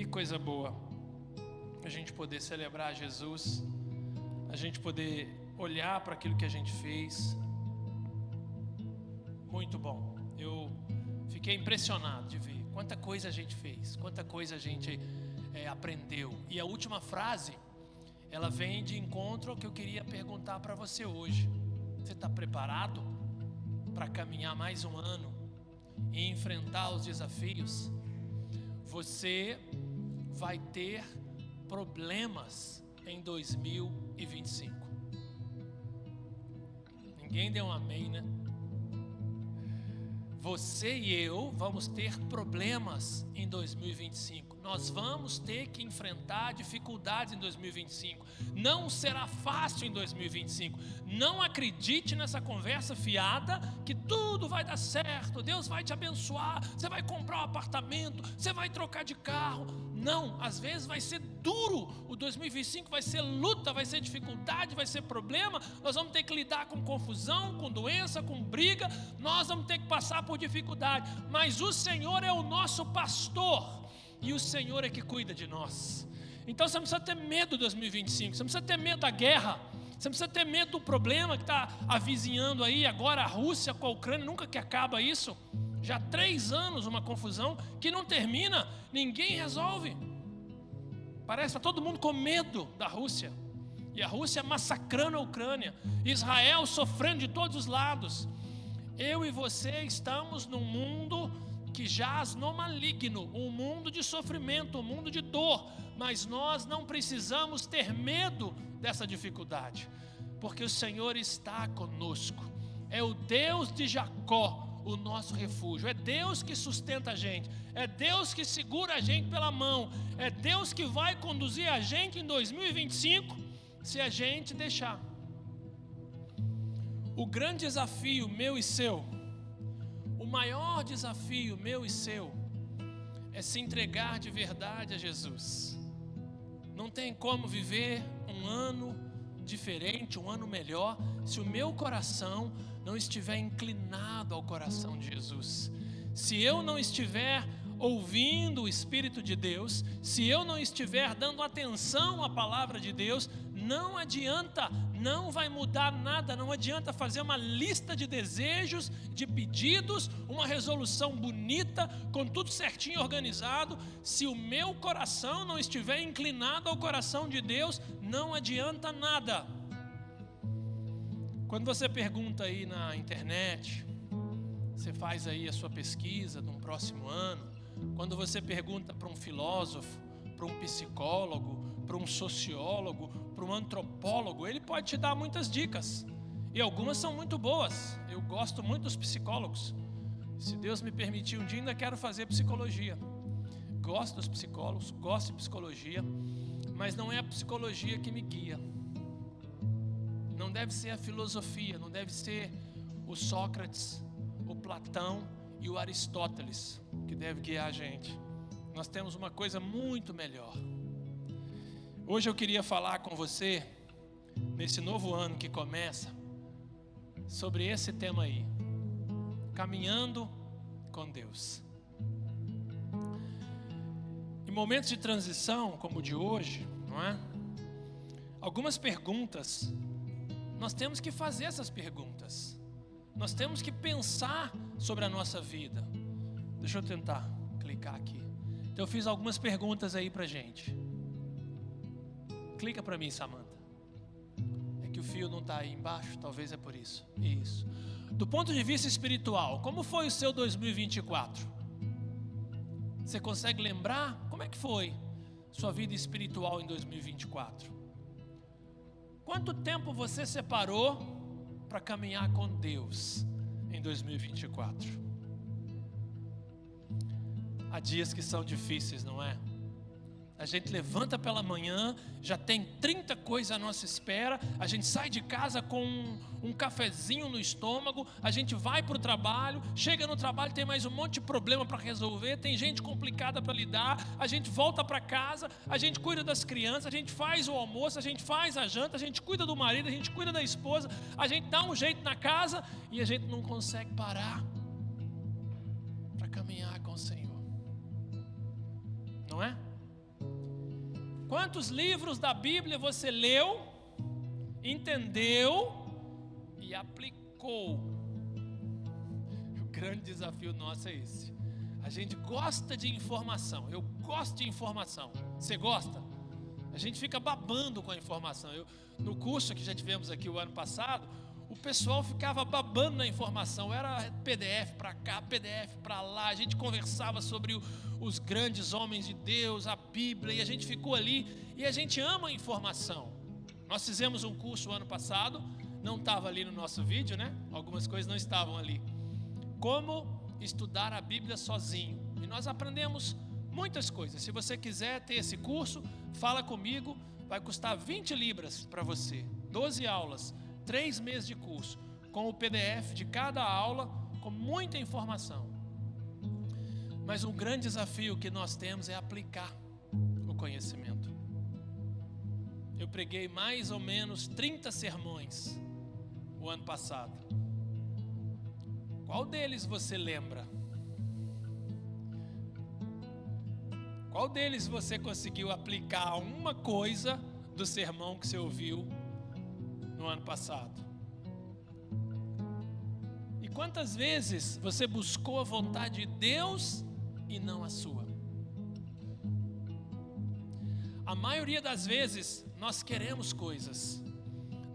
Que coisa boa a gente poder celebrar Jesus, a gente poder olhar para aquilo que a gente fez. Muito bom. Eu fiquei impressionado de ver quanta coisa a gente fez, quanta coisa a gente aprendeu. E a última frase, ela vem de encontro ao que eu queria perguntar para você hoje. Você está preparado para caminhar mais um ano e enfrentar os desafios? Você vai ter problemas em 2025. Ninguém deu um amém, né? Você e eu vamos ter problemas em 2025. Nós vamos ter que enfrentar dificuldades em 2025. Não será fácil em 2025. Não acredite nessa conversa fiada que tudo vai dar certo, Deus vai te abençoar, você vai comprar um apartamento, você vai trocar de carro. Não, às vezes vai ser duro. O 2025 vai ser luta, vai ser dificuldade, vai ser problema. Nós vamos ter que lidar com confusão, com doença, com briga. Nós vamos ter que passar por dificuldade. Mas o Senhor é o nosso pastor e o Senhor é que cuida de nós. Então você não precisa ter medo de 2025. Você não precisa ter medo da guerra. Você não precisa ter medo do problema que está avizinhando aí agora a Rússia com a Ucrânia. Nunca que acaba isso. Já há 3 anos uma confusão que não termina, ninguém resolve. Parece que está todo mundo com medo da Rússia. E a Rússia massacrando a Ucrânia. Israel sofrendo de todos os lados. Eu e você estamos num mundo que jaz no maligno, um mundo de sofrimento, um mundo de dor. Mas nós não precisamos ter medo dessa dificuldade, porque o Senhor está conosco. É o Deus de Jacó o nosso refúgio, é Deus que sustenta a gente, é Deus que segura a gente pela mão, é Deus que vai conduzir a gente em 2025, se a gente deixar. O grande desafio meu e seu, o maior desafio meu e seu, é se entregar de verdade a Jesus. Não tem como viver um ano diferente, um ano melhor, se o meu coração não estiver inclinado ao coração de Jesus. Se eu não estiver ouvindo o Espírito de Deus, se eu não estiver dando atenção à palavra de Deus, não adianta, não vai mudar nada. Não adianta fazer uma lista de desejos, de pedidos, uma resolução bonita, com tudo certinho organizado. Se o meu coração não estiver inclinado ao coração de Deus, não adianta nada. Quando você pergunta aí na internet, você faz aí a sua pesquisa de um próximo ano, quando você pergunta para um filósofo, para um psicólogo, para um sociólogo, para um antropólogo, ele pode te dar muitas dicas, e algumas são muito boas. Eu gosto muito dos psicólogos. Se Deus me permitir, um dia ainda quero fazer psicologia. Gosto dos psicólogos, gosto de psicologia, mas não é a psicologia que me guia. Não deve ser a filosofia, não deve ser o Sócrates, o Platão e o Aristóteles que deve guiar a gente. Nós temos uma coisa muito melhor. Hoje eu queria falar com você, nesse novo ano que começa, sobre esse tema aí, caminhando com Deus. Em momentos de transição, como o de hoje, não é? Algumas perguntas, nós temos que fazer essas perguntas. Nós temos que pensar sobre a nossa vida. Deixa eu tentar clicar aqui. Então eu fiz algumas perguntas aí pra gente. Clica para mim, Samantha. É que o fio não está aí embaixo, talvez é por isso. Isso. Do ponto de vista espiritual, como foi o seu 2024? Você consegue lembrar como é que foi sua vida espiritual em 2024? Quanto tempo você separou para caminhar com Deus em 2024? Há dias que são difíceis, não é? A gente levanta pela manhã, já tem 30 coisas à nossa espera, a gente sai de casa com um cafezinho no estômago, a gente vai para o trabalho, chega no trabalho, tem mais um monte de problema para resolver, tem gente complicada para lidar, a gente volta para casa, a gente cuida das crianças, a gente faz o almoço, a gente faz a janta, a gente cuida do marido, a gente cuida da esposa, a gente dá um jeito na casa e a gente não consegue parar para caminhar com o Senhor. Não é? Quantos livros da Bíblia você leu, entendeu e aplicou? O grande desafio nosso é esse. A gente gosta de informação. Eu gosto de informação. Você gosta? A gente fica babando com a informação. No curso que já tivemos aqui o ano passado, o pessoal ficava babando na informação. Era PDF para cá, PDF para lá. A gente conversava sobre os grandes homens de Deus, a Bíblia, e a gente ficou ali. E a gente ama a informação. Nós fizemos um curso o ano passado, não estava ali no nosso vídeo, né? Algumas coisas não estavam ali. Como estudar a Bíblia sozinho. E nós aprendemos muitas coisas. Se você quiser ter esse curso, fala comigo. Vai custar 20 libras para você. 12 aulas, 3 meses de curso, com o PDF de cada aula, com muita informação. Mas um grande desafio que nós temos é aplicar o conhecimento. Eu preguei mais ou menos 30 sermões o ano passado. Qual deles você lembra? Qual deles você conseguiu aplicar uma coisa do sermão que você ouviu no ano passado? E quantas vezes você buscou a vontade de Deus e não a sua? A maioria das vezes nós queremos coisas,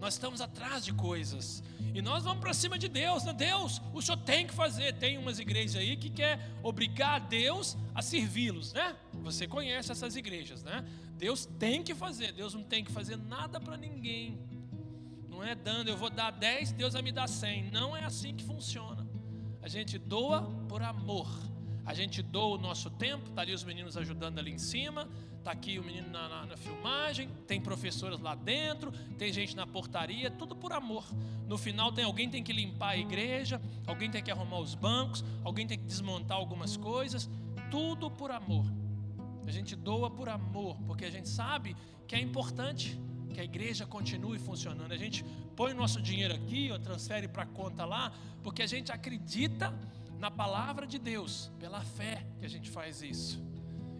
nós estamos atrás de coisas e nós vamos para cima de Deus, né? Deus, o Senhor tem que fazer. Tem umas igrejas aí que quer obrigar Deus a servi-los, né? Você conhece essas igrejas, né? Deus tem que fazer, Deus não tem que fazer nada para ninguém. Não é dando, eu vou dar 10, Deus vai me dar 100. Não é assim que funciona. A gente doa por amor. A gente doa o nosso tempo. Está ali os meninos ajudando ali em cima. Está aqui o menino na filmagem. Tem professoras lá dentro. Tem gente na portaria. Tudo por amor. No final alguém tem que limpar a igreja. Alguém tem que arrumar os bancos. Alguém tem que desmontar algumas coisas. Tudo por amor. A gente doa por amor. Porque a gente sabe que é importante que a igreja continue funcionando. A gente põe o nosso dinheiro aqui, ou transfere para a conta lá, porque a gente acredita na palavra de Deus, pela fé que a gente faz isso.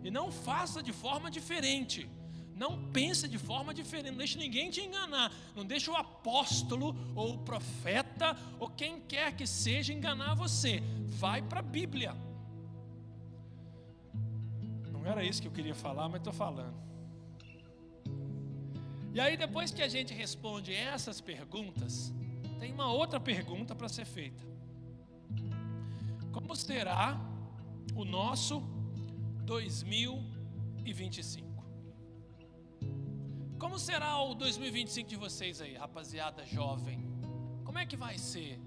E não faça de forma diferente. Não pense de forma diferente. Não deixe ninguém te enganar. Não deixe o apóstolo ou o profeta ou quem quer que seja enganar você. Vai para a Bíblia. Não era isso que eu queria falar, mas estou falando. E aí, depois que a gente responde essas perguntas, tem uma outra pergunta para ser feita. Como será o nosso 2025? Como será o 2025 de vocês aí, rapaziada jovem? Como é que vai ser?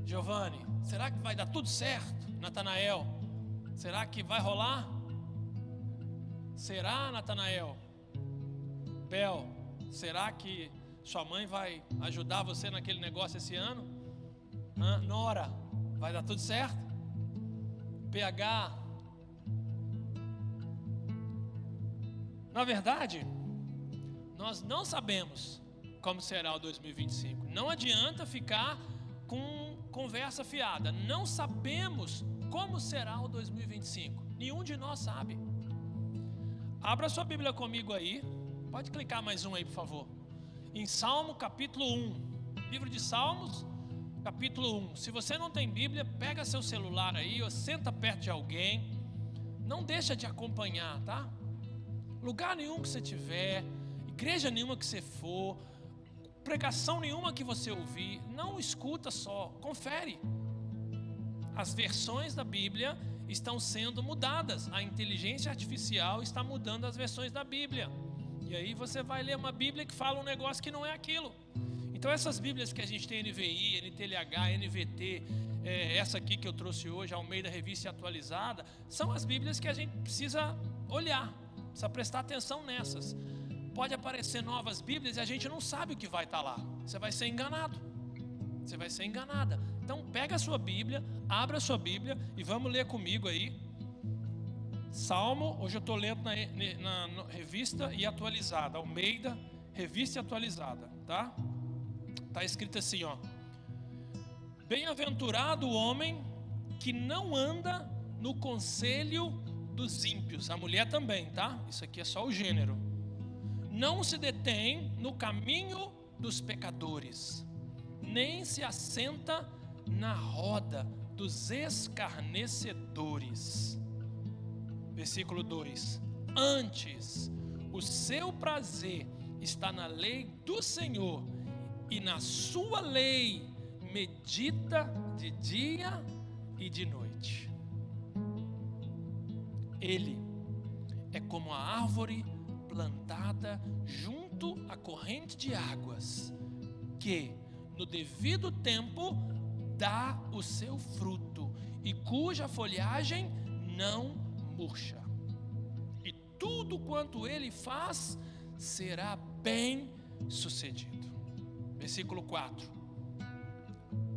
Giovanni, será que vai dar tudo certo? Natanael, será que vai rolar? Será, Natanael? Bel, será que sua mãe vai ajudar você naquele negócio esse ano? Nora, vai dar tudo certo? PH? Na verdade, nós não sabemos como será o 2025. Não adianta ficar com conversa fiada. Não sabemos como será o 2025. Nenhum de nós sabe. Abra sua Bíblia comigo aí. Pode clicar mais um aí, por favor. Em Salmo capítulo 1. Livro de Salmos, capítulo 1. Se você não tem Bíblia, pega seu celular aí, ou senta perto de alguém. Não deixa de acompanhar, tá? Lugar nenhum que você tiver, igreja nenhuma que você for, pregação nenhuma que você ouvir, não escuta só, confere. As versões da Bíblia estão sendo mudadas. A inteligência artificial está mudando as versões da Bíblia. E aí você vai ler uma Bíblia que fala um negócio que não é aquilo. Então essas Bíblias que a gente tem, NVI, NTLH, NVT, essa aqui que eu trouxe hoje, Almeida Revista Atualizada, são as Bíblias que a gente precisa olhar, precisa prestar atenção nessas. Pode aparecer novas Bíblias e a gente não sabe o que vai estar lá. Você vai ser enganado. Você vai ser enganada. Então pega a sua Bíblia, abra a sua Bíblia e vamos ler comigo aí. Salmo, hoje eu estou lendo na revista e atualizada, Almeida, revista e atualizada, tá? Está escrito assim, ó: bem-aventurado o homem que não anda no conselho dos ímpios. A mulher também, tá? Isso aqui é só o gênero. Não se detém no caminho dos pecadores, nem se assenta na roda dos escarnecedores. Versículo 2: Antes, o seu prazer está na lei do Senhor, e na sua lei medita de dia e de noite. Ele é como a árvore plantada junto à corrente de águas, que no devido tempo dá o seu fruto, e cuja folhagem não murcha. E tudo quanto ele faz será bem sucedido. Versículo 4: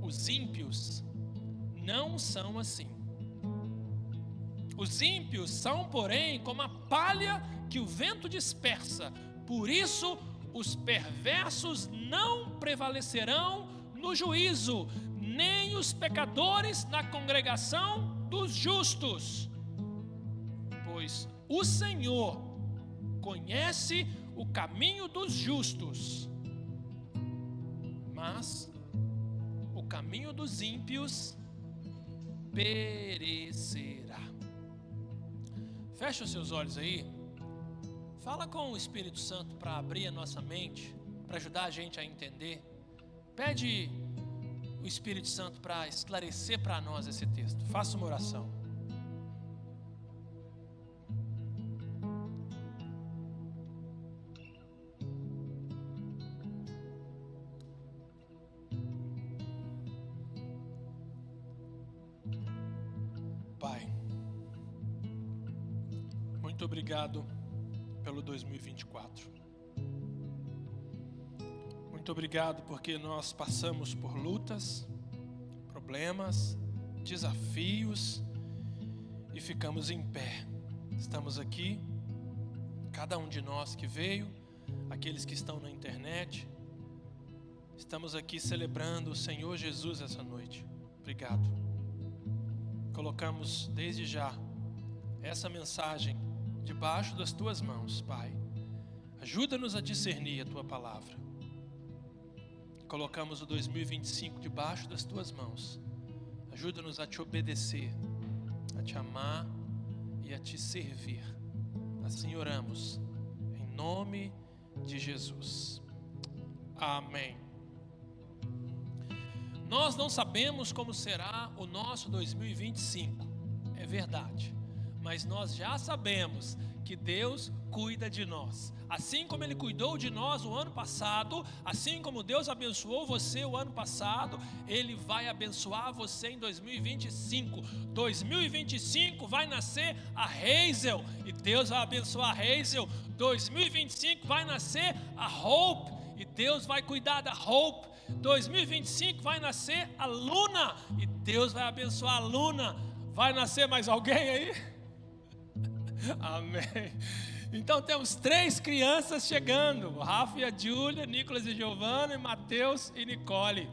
Os ímpios não são assim. Os ímpios são, porém, como a palha que o vento dispersa. Por isso, os perversos não prevalecerão no juízo, nem os pecadores na congregação dos justos. Pois o Senhor conhece o caminho dos justos, mas o caminho dos ímpios perecerá. Fecha os seus olhos aí. Fala com o Espírito Santo para abrir a nossa mente, para ajudar a gente a entender. Pede o Espírito Santo para esclarecer para nós esse texto. Faça uma oração. Pai, muito obrigado pelo 2024. Muito obrigado porque nós passamos por lutas, problemas, desafios e ficamos em pé. Estamos aqui, cada um de nós que veio, aqueles que estão na internet, estamos aqui celebrando o Senhor Jesus essa noite. Obrigado. Colocamos desde já essa mensagem debaixo das tuas mãos, Pai. Ajuda-nos a discernir a tua palavra. Colocamos o 2025 debaixo das tuas mãos. Ajuda-nos a te obedecer, a te amar e a te servir. Assim oramos, em nome de Jesus. Amém. Nós não sabemos como será o nosso 2025, é verdade. Mas nós já sabemos que Deus cuida de nós. Assim como Ele cuidou de nós o ano passado, assim como Deus abençoou você o ano passado, Ele vai abençoar você em 2025. 2025 vai nascer a Hazel, e Deus vai abençoar a Hazel. 2025 vai nascer a Hope, e Deus vai cuidar da Hope. 2025 vai nascer a Luna, e Deus vai abençoar a Luna. Vai nascer mais alguém aí? Amém. Então temos 3 crianças chegando: o Rafa e a Júlia, Nicolas e Giovana, e Mateus e Nicole.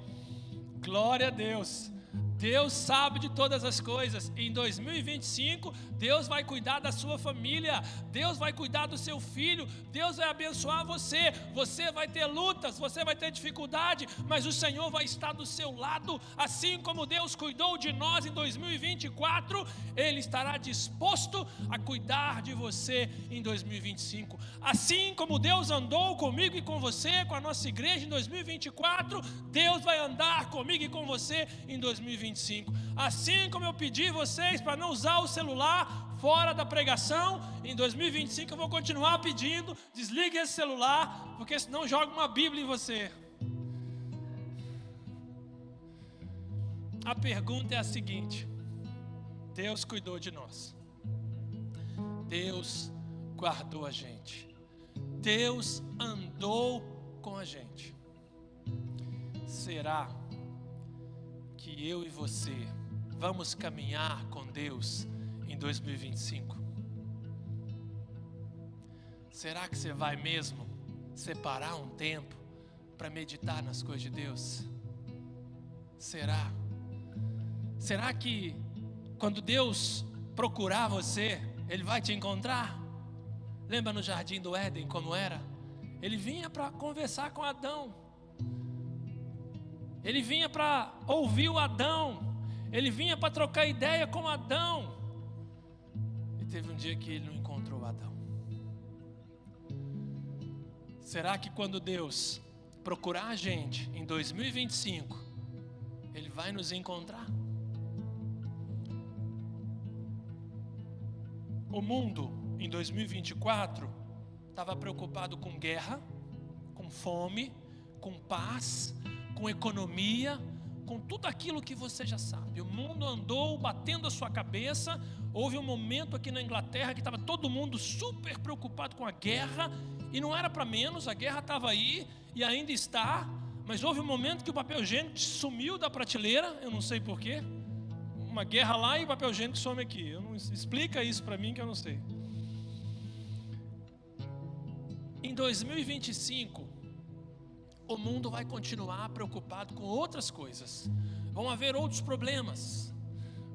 Glória a Deus. Deus sabe de todas as coisas. Em 2025, Deus vai cuidar da sua família, Deus vai cuidar do seu filho, Deus vai abençoar você. Você vai ter lutas, você vai ter dificuldade, mas o Senhor vai estar do seu lado. Assim como Deus cuidou de nós em 2024, Ele estará disposto a cuidar de você em 2025. Assim como Deus andou comigo e com você, com a nossa igreja em 2024, Deus vai andar comigo e com você em 2025. Assim como eu pedi vocês para não usar o celular fora da pregação, em 2025 eu vou continuar pedindo: desligue esse celular, porque senão joga uma Bíblia em você. A pergunta é a seguinte: Deus cuidou de nós, Deus guardou a gente, Deus andou com a gente. Será que eu e você vamos caminhar com Deus em 2025? Será que você vai mesmo separar um tempo para meditar nas coisas de Deus? Será que quando Deus procurar você, Ele vai te encontrar. Lembra no jardim do Éden como era? Ele vinha para conversar com Adão. Ele vinha para ouvir o Adão. Ele vinha para trocar ideia com Adão. E teve um dia que ele não encontrou Adão. Será que quando Deus procurar a gente em 2025, Ele vai nos encontrar? O mundo em 2024 estava preocupado com guerra, com fome, com paz, com economia, com tudo aquilo que você já sabe. O mundo andou batendo a sua cabeça. Houve um momento aqui na Inglaterra que estava todo mundo super preocupado com a guerra, e não era para menos, a guerra estava aí e ainda está, mas houve um momento que o papel higiênico sumiu da prateleira, eu não sei porquê. Uma guerra lá e o papel higiênico some aqui. Explica isso para mim que eu não sei. Em 2025, o mundo vai continuar preocupado com outras coisas. Vão haver outros problemas.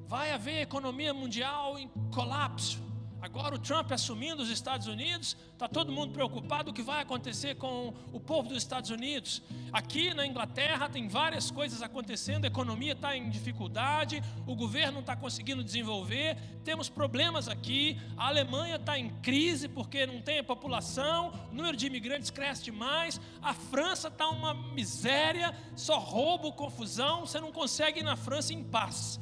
Vai haver economia mundial em colapso. Agora o Trump assumindo os Estados Unidos, está todo mundo preocupado o que vai acontecer com o povo dos Estados Unidos. Aqui na Inglaterra tem várias coisas acontecendo, a economia está em dificuldade, o governo não está conseguindo desenvolver, temos problemas aqui, a Alemanha está em crise porque não tem a população, o número de imigrantes cresce demais, a França está uma miséria, só roubo, confusão, você não consegue ir na França em paz.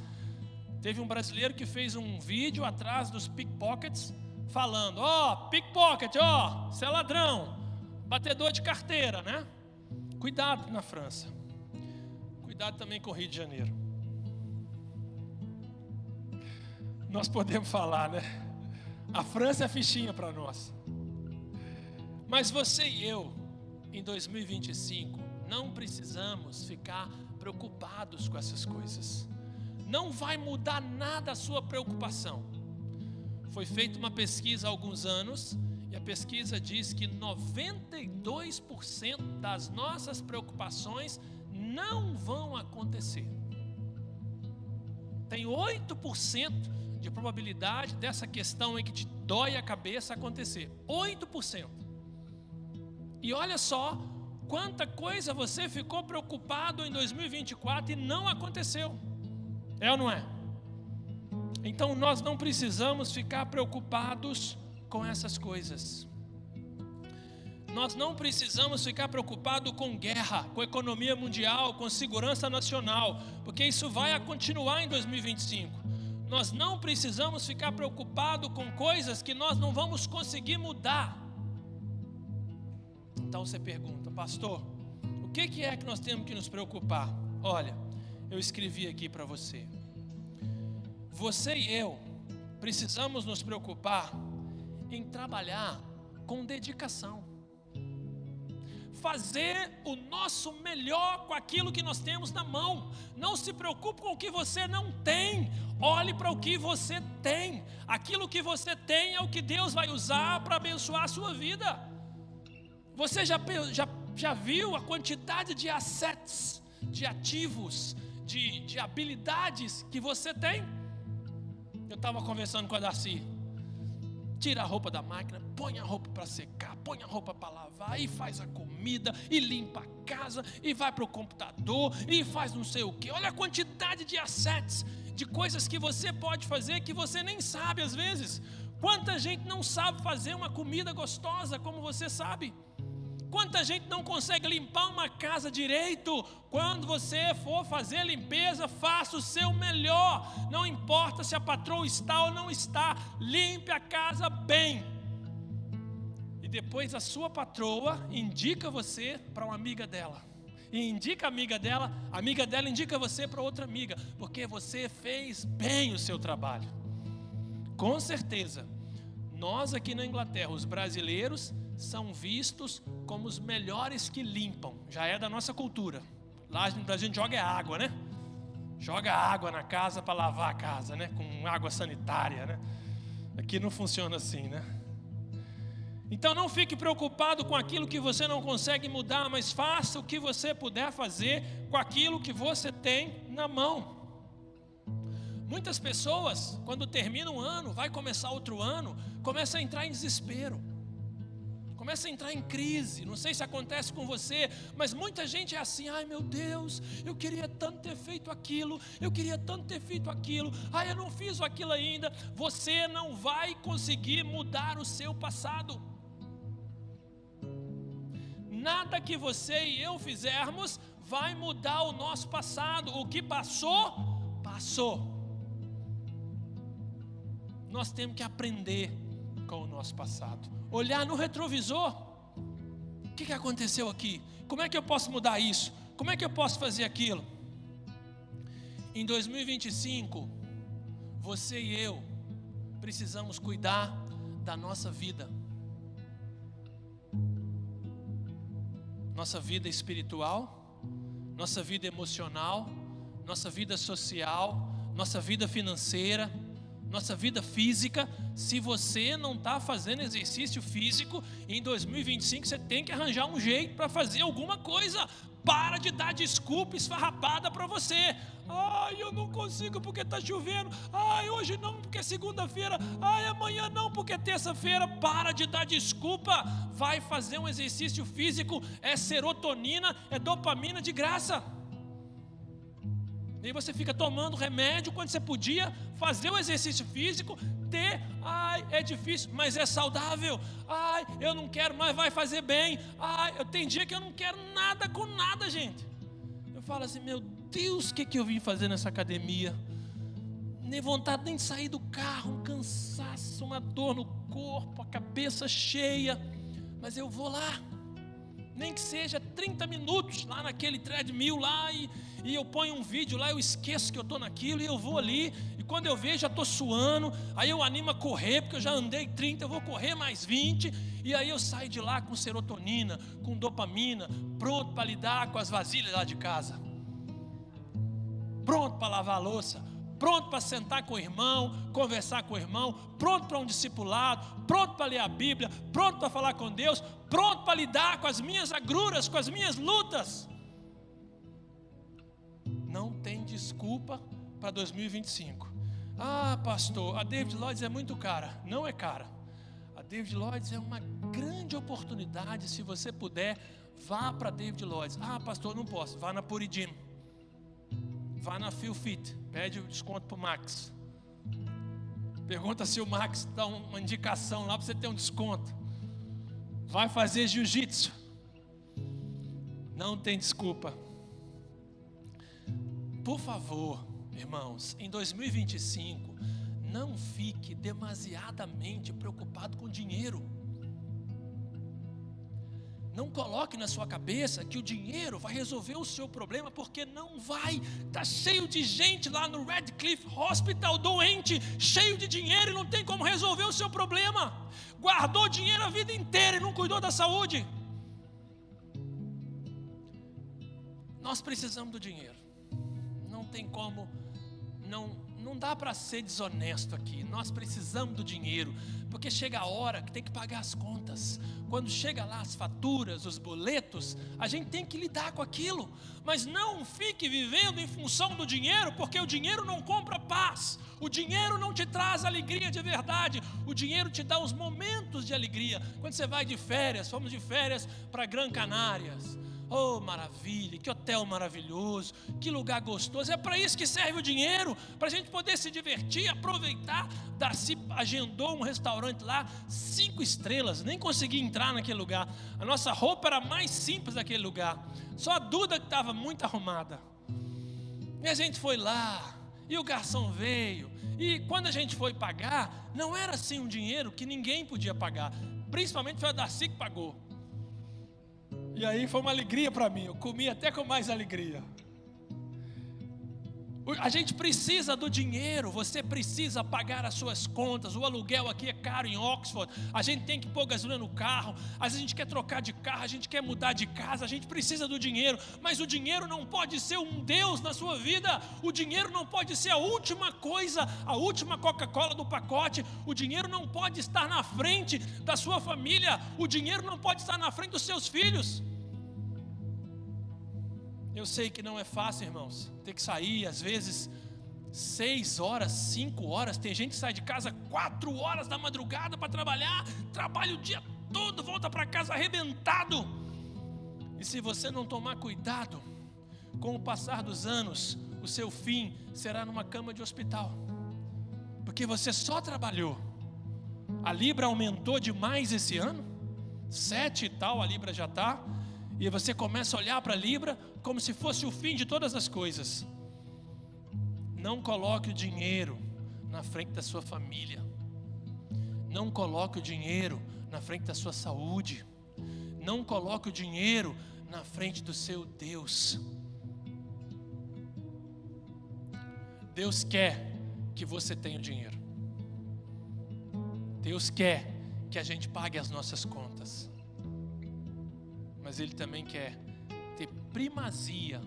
Teve um brasileiro que fez um vídeo atrás dos pickpockets, falando, pickpocket, você é ladrão, batedor de carteira, né? Cuidado na França. Cuidado também com o Rio de Janeiro. Nós podemos falar, né? A França é fichinha para nós. Mas você e eu, em 2025, não precisamos ficar preocupados com essas coisas. Não vai mudar nada a sua preocupação. Foi feita uma pesquisa há alguns anos, e a pesquisa diz que 92% das nossas preocupações não vão acontecer. Tem 8% de probabilidade dessa questão aí que te dói a cabeça acontecer. 8%. E olha só quanta coisa você ficou preocupado em 2024 e não aconteceu. É ou não é? Então nós não precisamos ficar preocupados com essas coisas. Nós não precisamos ficar preocupados com guerra, com economia mundial, com segurança nacional, porque isso vai continuar em 2025. Nós não precisamos ficar preocupados com coisas que nós não vamos conseguir mudar. Então você pergunta, pastor, o que é que nós temos que nos preocupar? Olha, eu escrevi aqui para você. Você e eu precisamos nos preocupar em trabalhar com dedicação. Fazer o nosso melhor com aquilo que nós temos na mão. Não se preocupe com o que você não tem. Olhe para o que você tem. Aquilo que você tem é o que Deus vai usar para abençoar a sua vida. Você já viu a quantidade de assets, de ativos, de habilidades que você tem? Eu estava conversando com a Darcy. Tira a roupa da máquina, põe a roupa para secar, põe a roupa para lavar, e faz a comida, e limpa a casa, e vai para o computador, e faz não sei o que. Olha a quantidade de assets, de coisas que você pode fazer que você nem sabe às vezes. Quanta gente não sabe fazer uma comida gostosa como você sabe? Quanta gente não consegue limpar uma casa direito? Quando você for fazer a limpeza, faça o seu melhor. Não importa se a patroa está ou não está, limpe a casa bem. E depois a sua patroa indica você para uma amiga dela. E indica a amiga dela indica você para outra amiga, porque você fez bem o seu trabalho. Com certeza, nós aqui na Inglaterra, os brasileiros, são vistos como os melhores que limpam. Já é da nossa cultura. Lá no Brasil a gente joga água, né? Joga água na casa para lavar a casa, né? Com água sanitária, né? Aqui não funciona assim, né? Então não fique preocupado com aquilo que você não consegue mudar, mas faça o que você puder fazer com aquilo que você tem na mão. Muitas pessoas, quando termina um ano, vai começar outro ano, começa a entrar em desespero, começa a entrar em crise. Não sei se acontece com você, mas muita gente é assim: ai meu Deus, eu queria tanto ter feito aquilo, eu queria tanto ter feito aquilo, ai eu não fiz aquilo ainda. Você não vai conseguir mudar o seu passado. Nada que você e eu fizermos vai mudar o nosso passado. O que passou, passou. Nós temos que aprender com o nosso passado, olhar no retrovisor. O que aconteceu aqui? Como é que eu posso mudar isso? Como é que eu posso fazer aquilo? Em 2025, você e eu precisamos cuidar da nossa vida. Nossa vida espiritual, nossa vida emocional, nossa vida social, nossa vida financeira, nossa vida física. Se você não está fazendo exercício físico, em 2025 você tem que arranjar um jeito para fazer alguma coisa. Para de dar desculpa esfarrapada para você. Ai, eu não consigo porque está chovendo. Ai, hoje não porque é segunda-feira. Ai, amanhã não porque é terça-feira. Para de dar desculpa. Vai fazer um exercício físico. É serotonina, é dopamina de graça. E aí você fica tomando remédio quando você podia fazer o exercício físico, ai, é difícil, mas é saudável. Ai, eu não quero, mas vai fazer bem. Ai, tem dia que eu não quero nada com nada, gente. Eu falo assim: meu Deus, o que eu vim fazer nessa academia? Nem vontade nem de sair do carro, um cansaço, uma dor no corpo, a cabeça cheia. Mas eu vou lá, nem que seja 30 minutos lá naquele treadmill lá, e eu ponho um vídeo lá, eu esqueço que eu estou naquilo, e eu vou ali, e quando eu vejo já estou suando, aí eu animo a correr, porque eu já andei 30, eu vou correr mais 20, e aí eu saio de lá com serotonina, com dopamina, pronto para lidar com as vasilhas lá de casa, pronto para lavar a louça, pronto para sentar com o irmão, conversar com o irmão, pronto para um discipulado, pronto para ler a Bíblia, pronto para falar com Deus, pronto para lidar com as minhas agruras, com as minhas lutas. Não tem desculpa para 2025. Ah, pastor, a David Lloyd é muito cara. Não é cara. A David Lloyd é uma grande oportunidade. Se você puder, vá para David Lloyd. Ah, pastor, não posso. Vá na Puridim. Vá na Feel Fit. Pede o desconto para o Max. Pergunta se o Max dá uma indicação lá para você ter um desconto. Vai fazer jiu-jitsu. Não tem desculpa. Por favor, irmãos, em 2025, não fique demasiadamente preocupado com dinheiro. Não coloque na sua cabeça que o dinheiro vai resolver o seu problema, porque não vai. Está cheio de gente lá no Radcliffe Hospital doente, cheio de dinheiro e não tem como resolver o seu problema. Guardou dinheiro a vida inteira e não cuidou da saúde. Nós precisamos do dinheiro. Não tem como, não dá para ser desonesto aqui. Nós precisamos do dinheiro, porque chega a hora que tem que pagar as contas. Quando chega lá as faturas, os boletos, a gente tem que lidar com aquilo. Mas não fique vivendo em função do dinheiro, porque o dinheiro não compra paz. O dinheiro não te traz alegria de verdade. O dinheiro te dá os momentos de alegria. Quando você vai de férias, fomos de férias para Gran Canárias. Oh, maravilha, que hotel maravilhoso, que lugar gostoso. É para isso que serve o dinheiro, para a gente poder se divertir, aproveitar. Darcy agendou um restaurante lá, 5 estrelas, nem consegui entrar naquele lugar. A nossa roupa era mais simples daquele lugar, só a Duda que estava muito arrumada. E a gente foi lá, e o garçom veio, e quando a gente foi pagar, não era assim um dinheiro que ninguém podia pagar, principalmente foi a Darcy que pagou. E aí foi uma alegria para mim, eu comi até com mais alegria. A gente precisa do dinheiro, você precisa pagar as suas contas. O aluguel aqui é caro em Oxford, a gente tem que pôr gasolina no carro, às vezes a gente quer trocar de carro, a gente quer mudar de casa, a gente precisa do dinheiro. Mas o dinheiro não pode ser um Deus na sua vida. O dinheiro não pode ser a última coisa, a última Coca-Cola do pacote. O dinheiro não pode estar na frente da sua família. O dinheiro não pode estar na frente dos seus filhos. Eu sei que não é fácil, irmãos, ter que sair, às vezes 6 horas, 5 horas, tem gente que sai de casa 4 horas da madrugada para trabalhar, trabalha o dia todo, volta para casa arrebentado. E se você não tomar cuidado, com o passar dos anos, o seu fim será numa cama de hospital, porque você só trabalhou. A Libra aumentou demais esse ano, 7 e tal a Libra já está, e você começa a olhar para a Libra como se fosse o fim de todas as coisas. Não coloque o dinheiro na frente da sua família. Não coloque o dinheiro na frente da sua saúde. Não coloque o dinheiro na frente do seu Deus. Deus quer que você tenha o dinheiro. Deus quer que a gente pague as nossas contas. Mas Ele também quer ter primazia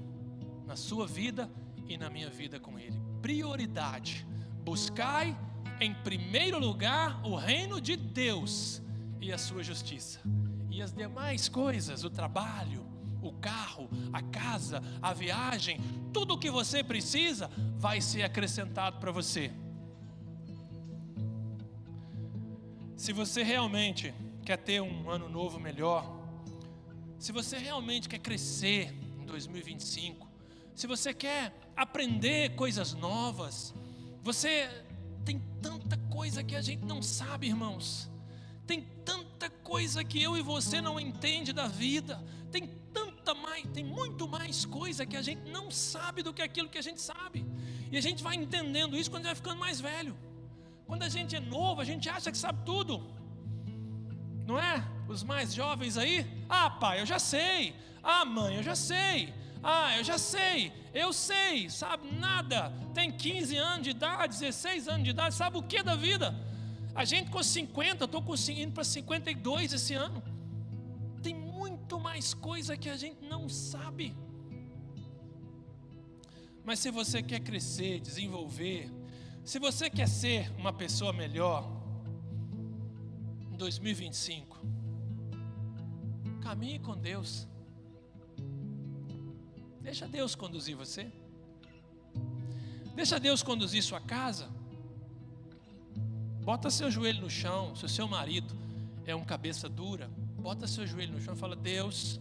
na sua vida e na minha vida com Ele. Prioridade. Buscai em primeiro lugar o reino de Deus e a sua justiça. E as demais coisas, o trabalho, o carro, a casa, a viagem, tudo o que você precisa vai ser acrescentado para você. Se você realmente quer ter um ano novo melhor, se você realmente quer crescer em 2025, se você quer aprender coisas novas, você tem tanta coisa que a gente não sabe, irmãos. Tem tanta coisa que eu e você não entende da vida. Tem muito mais coisa que a gente não sabe do que aquilo que a gente sabe. E a gente vai entendendo isso quando a gente vai ficando mais velho. Quando a gente é novo, a gente acha que sabe tudo. Não é? Os mais jovens aí, pai, eu já sei. Mãe, eu já sei. Eu já sei, eu sei, sabe nada, tem 15 anos de idade, 16 anos de idade, sabe o que da vida? A gente com 50, eu estou indo para 52 esse ano, tem muito mais coisa que a gente não sabe. Mas se você quer crescer, desenvolver, se você quer ser uma pessoa melhor, em 2025, caminhe com Deus. Deixa Deus conduzir você. Deixa Deus conduzir sua casa. Bota seu joelho no chão. Se o seu marido é um cabeça dura, bota seu joelho no chão e fala: Deus,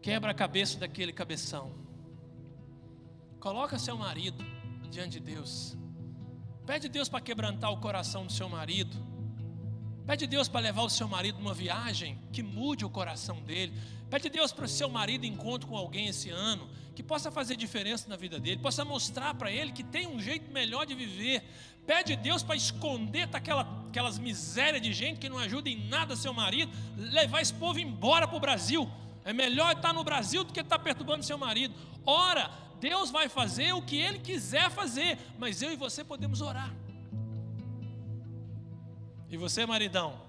quebra a cabeça daquele cabeção. Coloca seu marido diante de Deus. Pede Deus para quebrantar o coração do seu marido. Pede Deus para levar o seu marido numa viagem que mude o coração dele. Pede Deus para o seu marido encontre com alguém esse ano que possa fazer diferença na vida dele, possa mostrar para ele que tem um jeito melhor de viver. Pede Deus para esconder aquelas misérias de gente que não ajuda em nada seu marido, levar esse povo embora para o Brasil. É melhor estar no Brasil do que estar perturbando seu marido. Ora, Deus vai fazer o que Ele quiser fazer, mas eu e você podemos orar. E você, maridão,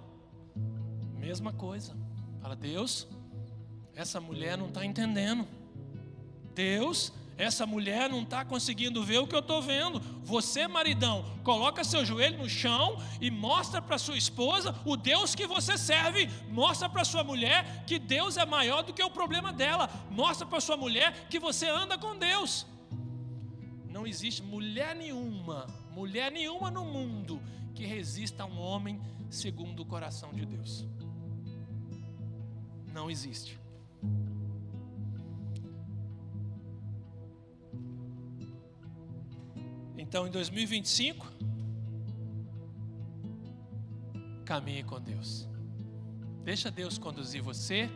mesma coisa. Fala: Deus, essa mulher não está entendendo. Deus, essa mulher não está conseguindo ver o que eu estou vendo. Você, maridão, coloca seu joelho no chão e mostra para sua esposa o Deus que você serve. Mostra para sua mulher que Deus é maior do que o problema dela. Mostra para sua mulher que você anda com Deus. Não existe mulher nenhuma no mundo que resista a um homem segundo o coração de Deus. Não existe. Então, em 2025, caminhe com Deus. Deixa Deus conduzir você,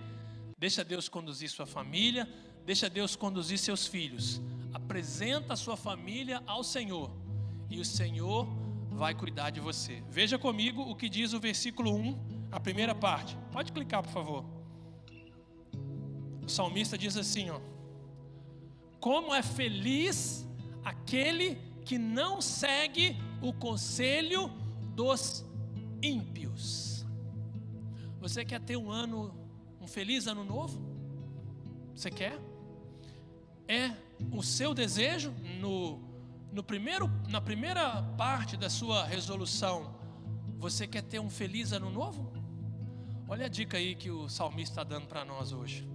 deixa Deus conduzir sua família, deixa Deus conduzir seus filhos. Apresenta a sua família ao Senhor e o Senhor vai cuidar de você. Veja comigo o que diz o versículo 1, a primeira parte. Pode clicar, por favor. O salmista diz assim, como é feliz aquele que não segue o conselho dos ímpios. Você quer ter um feliz ano novo? Você quer? É o seu desejo na primeira parte da sua resolução? Você quer ter um feliz ano novo? Olha a dica aí que o salmista está dando para nós hoje.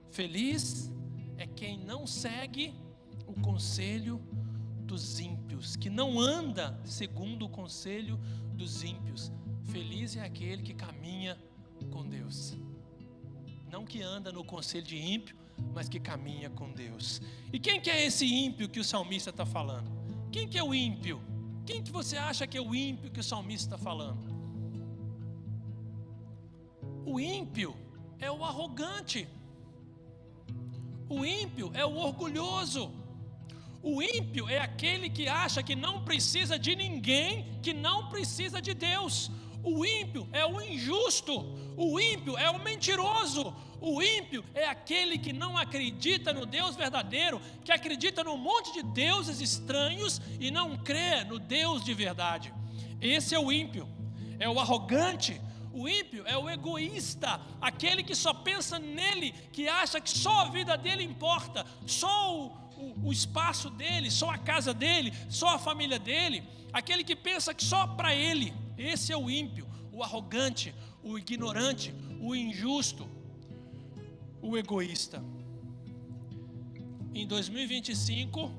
Feliz é quem não segue o conselho dos ímpios, que não anda segundo o conselho dos ímpios. Feliz é aquele que caminha com Deus. Não que anda no conselho de ímpio, mas que caminha com Deus. E quem que é esse ímpio que o salmista está falando? Quem que é o ímpio? Quem que você acha que é o ímpio que o salmista está falando? O ímpio é o arrogante. O ímpio é o orgulhoso. O ímpio é aquele que acha que não precisa de ninguém, que não precisa de Deus. O ímpio é o injusto. O ímpio é o mentiroso. O ímpio é aquele que não acredita no Deus verdadeiro, que acredita num monte de deuses estranhos e não crê no Deus de verdade. Esse é o ímpio, é o arrogante. O ímpio é o egoísta, aquele que só pensa nele, que acha que só a vida dele importa, só o espaço dele, só a casa dele, só a família dele, aquele que pensa que só para ele. Esse é o ímpio, o arrogante, o ignorante, o injusto, o egoísta. Em 2025,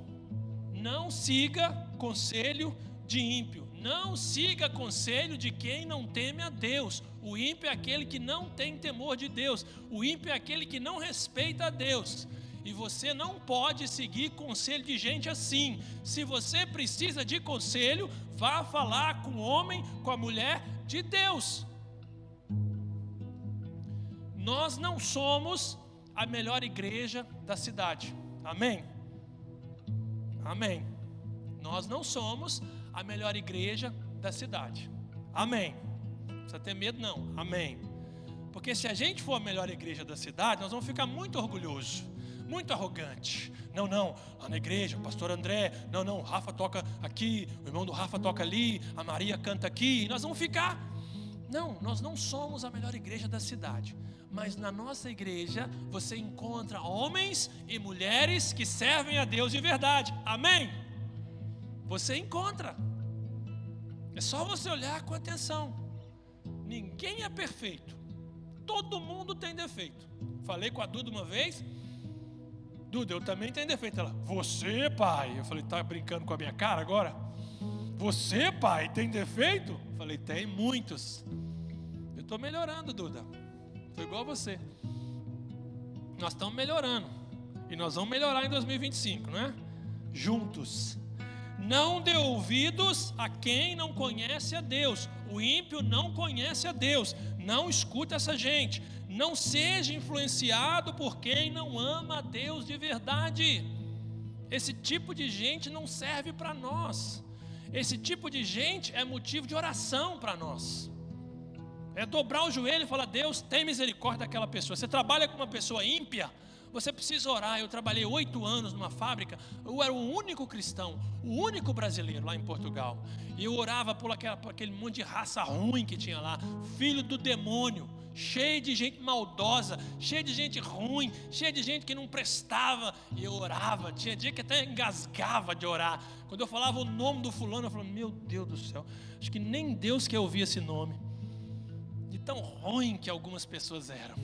não siga conselho de ímpio. Não siga conselho de quem não teme a Deus. O ímpio é aquele que não tem temor de Deus. O ímpio é aquele que não respeita a Deus. E você não pode seguir conselho de gente assim. Se você precisa de conselho, vá falar com o homem, com a mulher de Deus. Nós não somos a melhor igreja da cidade. Amém? Amém. Nós não somos a melhor igreja da cidade. Amém. Não precisa ter medo não. Amém. Porque se a gente for a melhor igreja da cidade, nós vamos ficar muito orgulhosos, muito arrogante. Não, lá na igreja, o pastor André, não, o Rafa toca aqui, o irmão do Rafa toca ali, a Maria canta aqui, e nós vamos ficar. Não, nós não somos a melhor igreja da cidade, mas na nossa igreja você encontra homens e mulheres que servem a Deus de verdade. Amém? Você encontra. É só você olhar com atenção. Ninguém é perfeito. Todo mundo tem defeito. Falei com a Duda uma vez. Duda, eu também tenho defeito. Ela, você, pai? Eu falei, tá brincando com a minha cara agora? Você, pai, tem defeito? Eu falei, tem muitos. Eu estou melhorando, Duda. Estou igual a você. Nós estamos melhorando. E nós vamos melhorar em 2025, não é? Juntos. Não dê ouvidos a quem não conhece a Deus. O ímpio não conhece a Deus. Não escute essa gente. Não seja influenciado por quem não ama a Deus de verdade. Esse tipo de gente não serve para nós. Esse tipo de gente é motivo de oração para nós. É dobrar o joelho e falar, Deus, tem misericórdia daquela pessoa. Você trabalha com uma pessoa ímpia, você precisa orar. Eu trabalhei 8 anos numa fábrica. Eu era o único cristão, o único brasileiro lá em Portugal. E eu orava por aquele monte de raça ruim que tinha lá, filho do demônio, cheio de gente maldosa, cheio de gente ruim, cheio de gente que não prestava. E eu orava, tinha dia que até engasgava de orar. Quando eu falava o nome do fulano, eu falava, meu Deus do céu, acho que nem Deus quer ouvir esse nome. De tão ruim que algumas pessoas eram.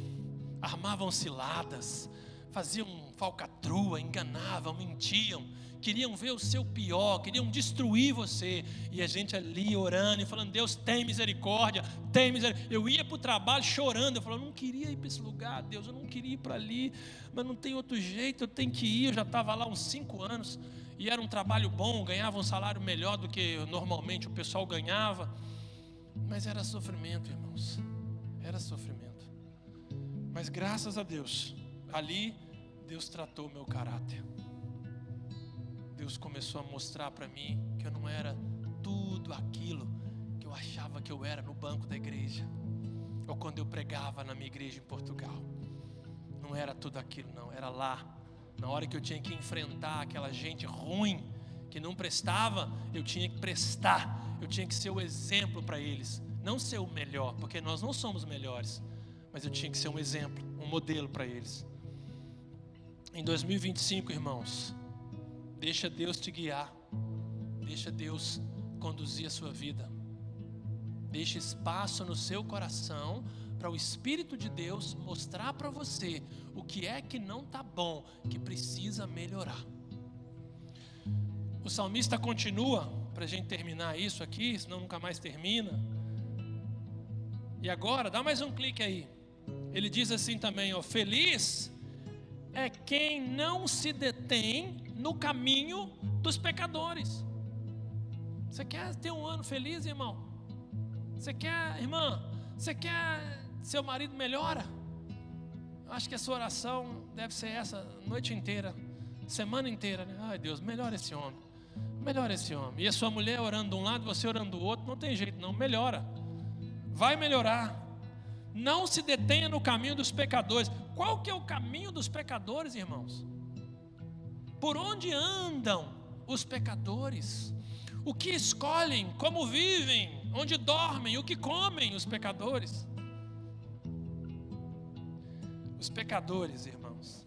Armavam ciladas, faziam falcatrua, enganavam, mentiam, queriam ver o seu pior, queriam destruir você. E a gente ali orando e falando, Deus, tem misericórdia, tem misericórdia. Eu ia para o trabalho chorando, eu falava, eu não queria ir para esse lugar, Deus, eu não queria ir para ali, mas não tem outro jeito, eu tenho que ir. Eu já estava lá uns 5 anos, e era um trabalho bom, ganhava um salário melhor do que normalmente o pessoal ganhava, mas era sofrimento, irmãos, era sofrimento. Mas graças a Deus, ali Deus tratou o meu caráter. Deus começou a mostrar para mim que eu não era tudo aquilo que eu achava que eu era no banco da igreja, ou quando eu pregava na minha igreja em Portugal. Não era tudo aquilo não, era lá, na hora que eu tinha que enfrentar aquela gente ruim, que não prestava, eu tinha que prestar, eu tinha que ser o exemplo para eles, não ser o melhor, porque nós não somos melhores, mas eu tinha que ser um exemplo, um modelo para eles. Em 2025, irmãos, deixa Deus te guiar, deixa Deus conduzir a sua vida, deixa espaço no seu coração para o Espírito de Deus mostrar para você o que é que não está bom, que precisa melhorar. O salmista continua, para a gente terminar isso aqui, senão nunca mais termina. E agora, dá mais um clique aí. Ele diz assim também, ó: feliz é quem não se detém no caminho dos pecadores. Você quer ter um ano feliz, irmão? Você quer, irmã? Você quer seu marido melhora? Eu acho que a sua oração deve ser essa a noite inteira, semana inteira, né? Ai, Deus, melhora esse homem. Melhora esse homem. E a sua mulher orando de um lado, você orando do outro, não tem jeito não, melhora. Vai melhorar. Não se detenha no caminho dos pecadores. Qual que é o caminho dos pecadores, irmãos? Por onde andam os pecadores? O que escolhem? Como vivem? Onde dormem? O que comem os pecadores? Os pecadores, irmãos,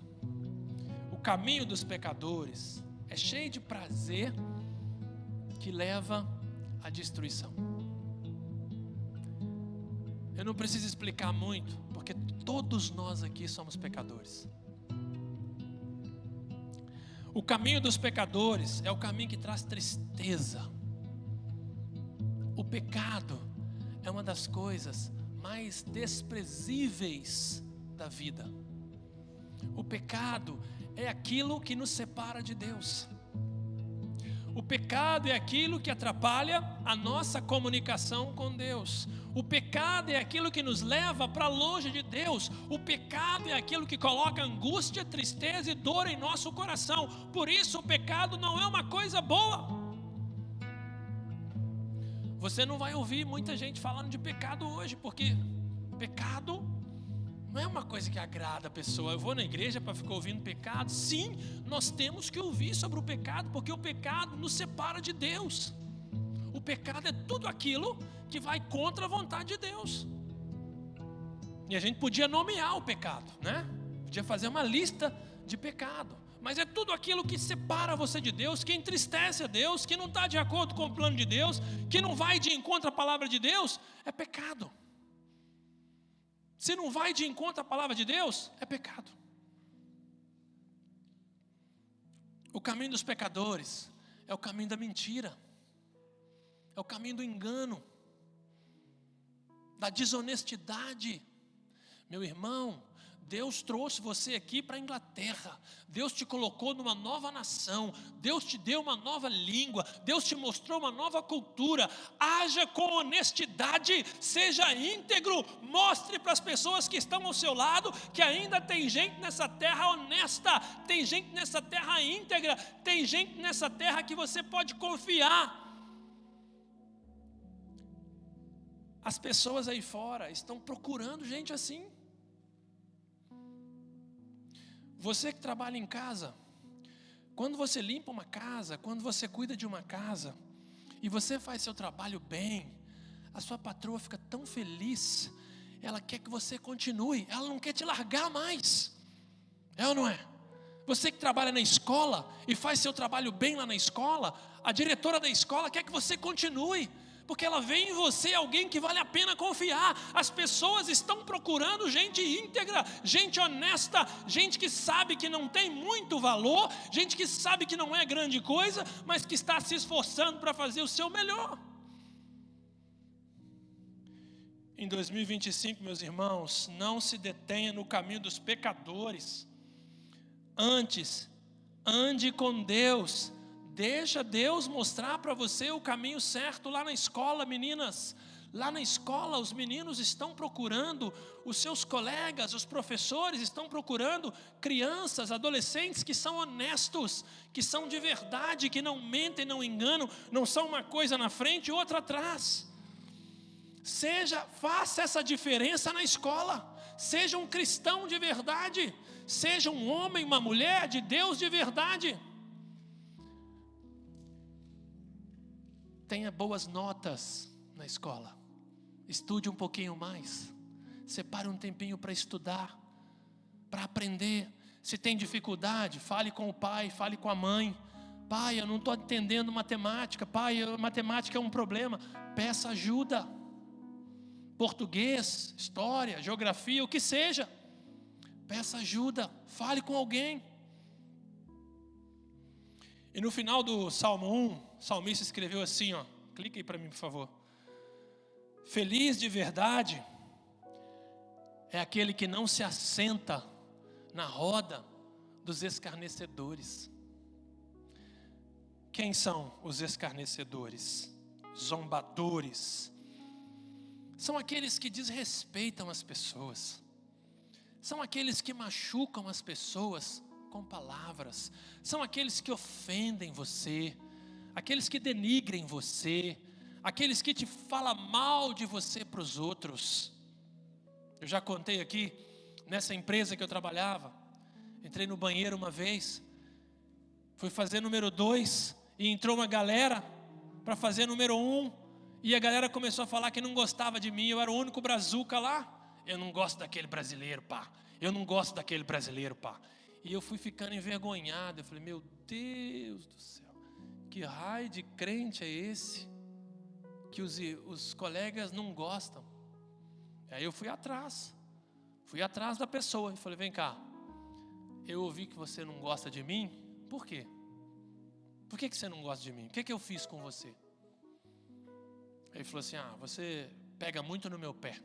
o caminho dos pecadores é cheio de prazer que leva à destruição. Eu não preciso explicar muito, porque todos nós aqui somos pecadores. O caminho dos pecadores é o caminho que traz tristeza. O pecado é uma das coisas mais desprezíveis da vida. O pecado é aquilo que nos separa de Deus. O pecado é aquilo que atrapalha a nossa comunicação com Deus. O pecado é aquilo que nos leva para longe de Deus. O pecado é aquilo que coloca angústia, tristeza e dor em nosso coração. Por isso o pecado não é uma coisa boa. Você não vai ouvir muita gente falando de pecado hoje, porque pecado não é uma coisa que agrada a pessoa. Eu vou na igreja para ficar ouvindo pecado? Sim, nós temos que ouvir sobre o pecado, porque o pecado nos separa de Deus. O pecado é tudo aquilo que vai contra a vontade de Deus. E a gente podia nomear o pecado, né? Podia fazer uma lista de pecado. Mas é tudo aquilo que separa você de Deus, que entristece a Deus, que não está de acordo com o plano de Deus, que não vai de encontro à palavra de Deus, é pecado. Se não vai de encontro à palavra de Deus, é pecado. O caminho dos pecadores é o caminho da mentira, é o caminho do engano, da desonestidade. Meu irmão, Deus trouxe você aqui para a Inglaterra, Deus te colocou numa nova nação, Deus te deu uma nova língua, Deus te mostrou uma nova cultura. Haja com honestidade, seja íntegro, mostre para as pessoas que estão ao seu lado que ainda tem gente nessa terra honesta, tem gente nessa terra íntegra, tem gente nessa terra que você pode confiar. As pessoas aí fora estão procurando gente assim. Você que trabalha em casa, quando você limpa uma casa, quando você cuida de uma casa, e você faz seu trabalho bem, a sua patroa fica tão feliz, ela quer que você continue, ela não quer te largar mais, é ou não é? Você que trabalha na escola, e faz seu trabalho bem lá na escola, a diretora da escola quer que você continue, porque ela vê em você alguém que vale a pena confiar. As pessoas estão procurando gente íntegra, gente honesta, gente que sabe que não tem muito valor, gente que sabe que não é grande coisa, mas que está se esforçando para fazer o seu melhor. Em 2025, meus irmãos, não se detenha no caminho dos pecadores. Antes, ande com Deus. Deixa Deus mostrar para você o caminho certo lá na escola, meninas. Lá na escola os meninos estão procurando, os seus colegas, os professores estão procurando crianças, adolescentes que são honestos, que são de verdade, que não mentem, não enganam, não são uma coisa na frente e outra atrás. Faça essa diferença na escola. Seja um cristão de verdade, seja um homem, uma mulher de Deus de verdade. Tenha boas notas na escola. Estude um pouquinho mais. Separe um tempinho para estudar, para aprender. Se tem dificuldade, fale com o pai, fale com a mãe. Pai, eu não estou entendendo matemática. Pai, matemática é um problema. Peça ajuda. Português, história, geografia, o que seja. Peça ajuda. Fale com alguém. E no final do Salmo 1, o salmista escreveu assim, ó, clica aí para mim, por favor. Feliz de verdade é aquele que não se assenta na roda dos escarnecedores. Quem são os escarnecedores? Zombadores. São aqueles que desrespeitam as pessoas. São aqueles que machucam as pessoas com palavras. São aqueles que ofendem você, aqueles que denigrem você, aqueles que te falam mal de você para os outros. Eu já contei aqui, nessa empresa que eu trabalhava, entrei no banheiro uma vez, fui fazer número 2 e entrou uma galera para fazer número 1, e a galera começou a falar que não gostava de mim, eu era o único brazuca lá. Eu não gosto daquele brasileiro, pá. Eu não gosto daquele brasileiro, pá. E eu fui ficando envergonhado. Eu falei, meu Deus do céu, que raio de crente é esse que os colegas não gostam? Aí eu fui atrás da pessoa e falei, vem cá, eu ouvi que você não gosta de mim, por quê? Por que você não gosta de mim? O que eu fiz com você? Ele falou assim, você pega muito no meu pé,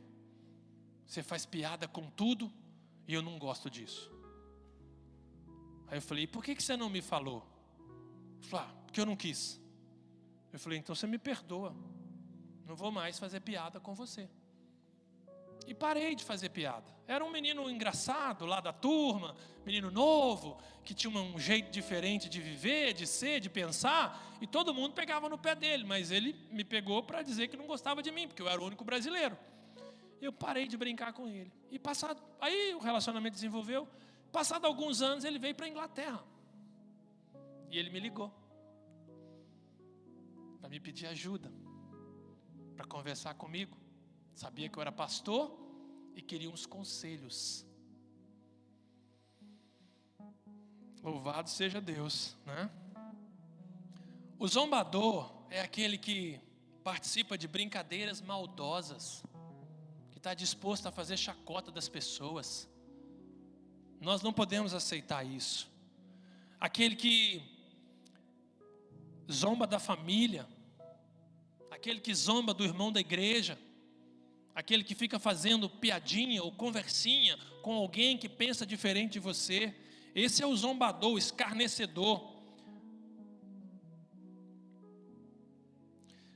você faz piada com tudo e eu não gosto disso. Aí eu falei, e por que você não me falou? Ele falou, porque eu não quis. Eu falei, então você me perdoa, não vou mais fazer piada com você. E parei de fazer piada. Era um menino engraçado lá da turma, menino novo, que tinha um jeito diferente de viver, de ser, de pensar, e todo mundo pegava no pé dele, mas ele me pegou para dizer que não gostava de mim, porque eu era o único brasileiro. Eu parei de brincar com ele. E aí o relacionamento desenvolveu. Passado alguns anos ele veio para a Inglaterra. E ele me ligou para me pedir ajuda, para conversar comigo. Sabia que eu era pastor e queria uns conselhos. Louvado seja Deus, né? O zombador é aquele que participa de brincadeiras maldosas, que está disposto a fazer chacota das pessoas. Nós não podemos aceitar isso. Aquele que zomba da família, aquele que zomba do irmão da igreja, aquele que fica fazendo piadinha ou conversinha com alguém que pensa diferente de você. Esse é o zombador, o escarnecedor.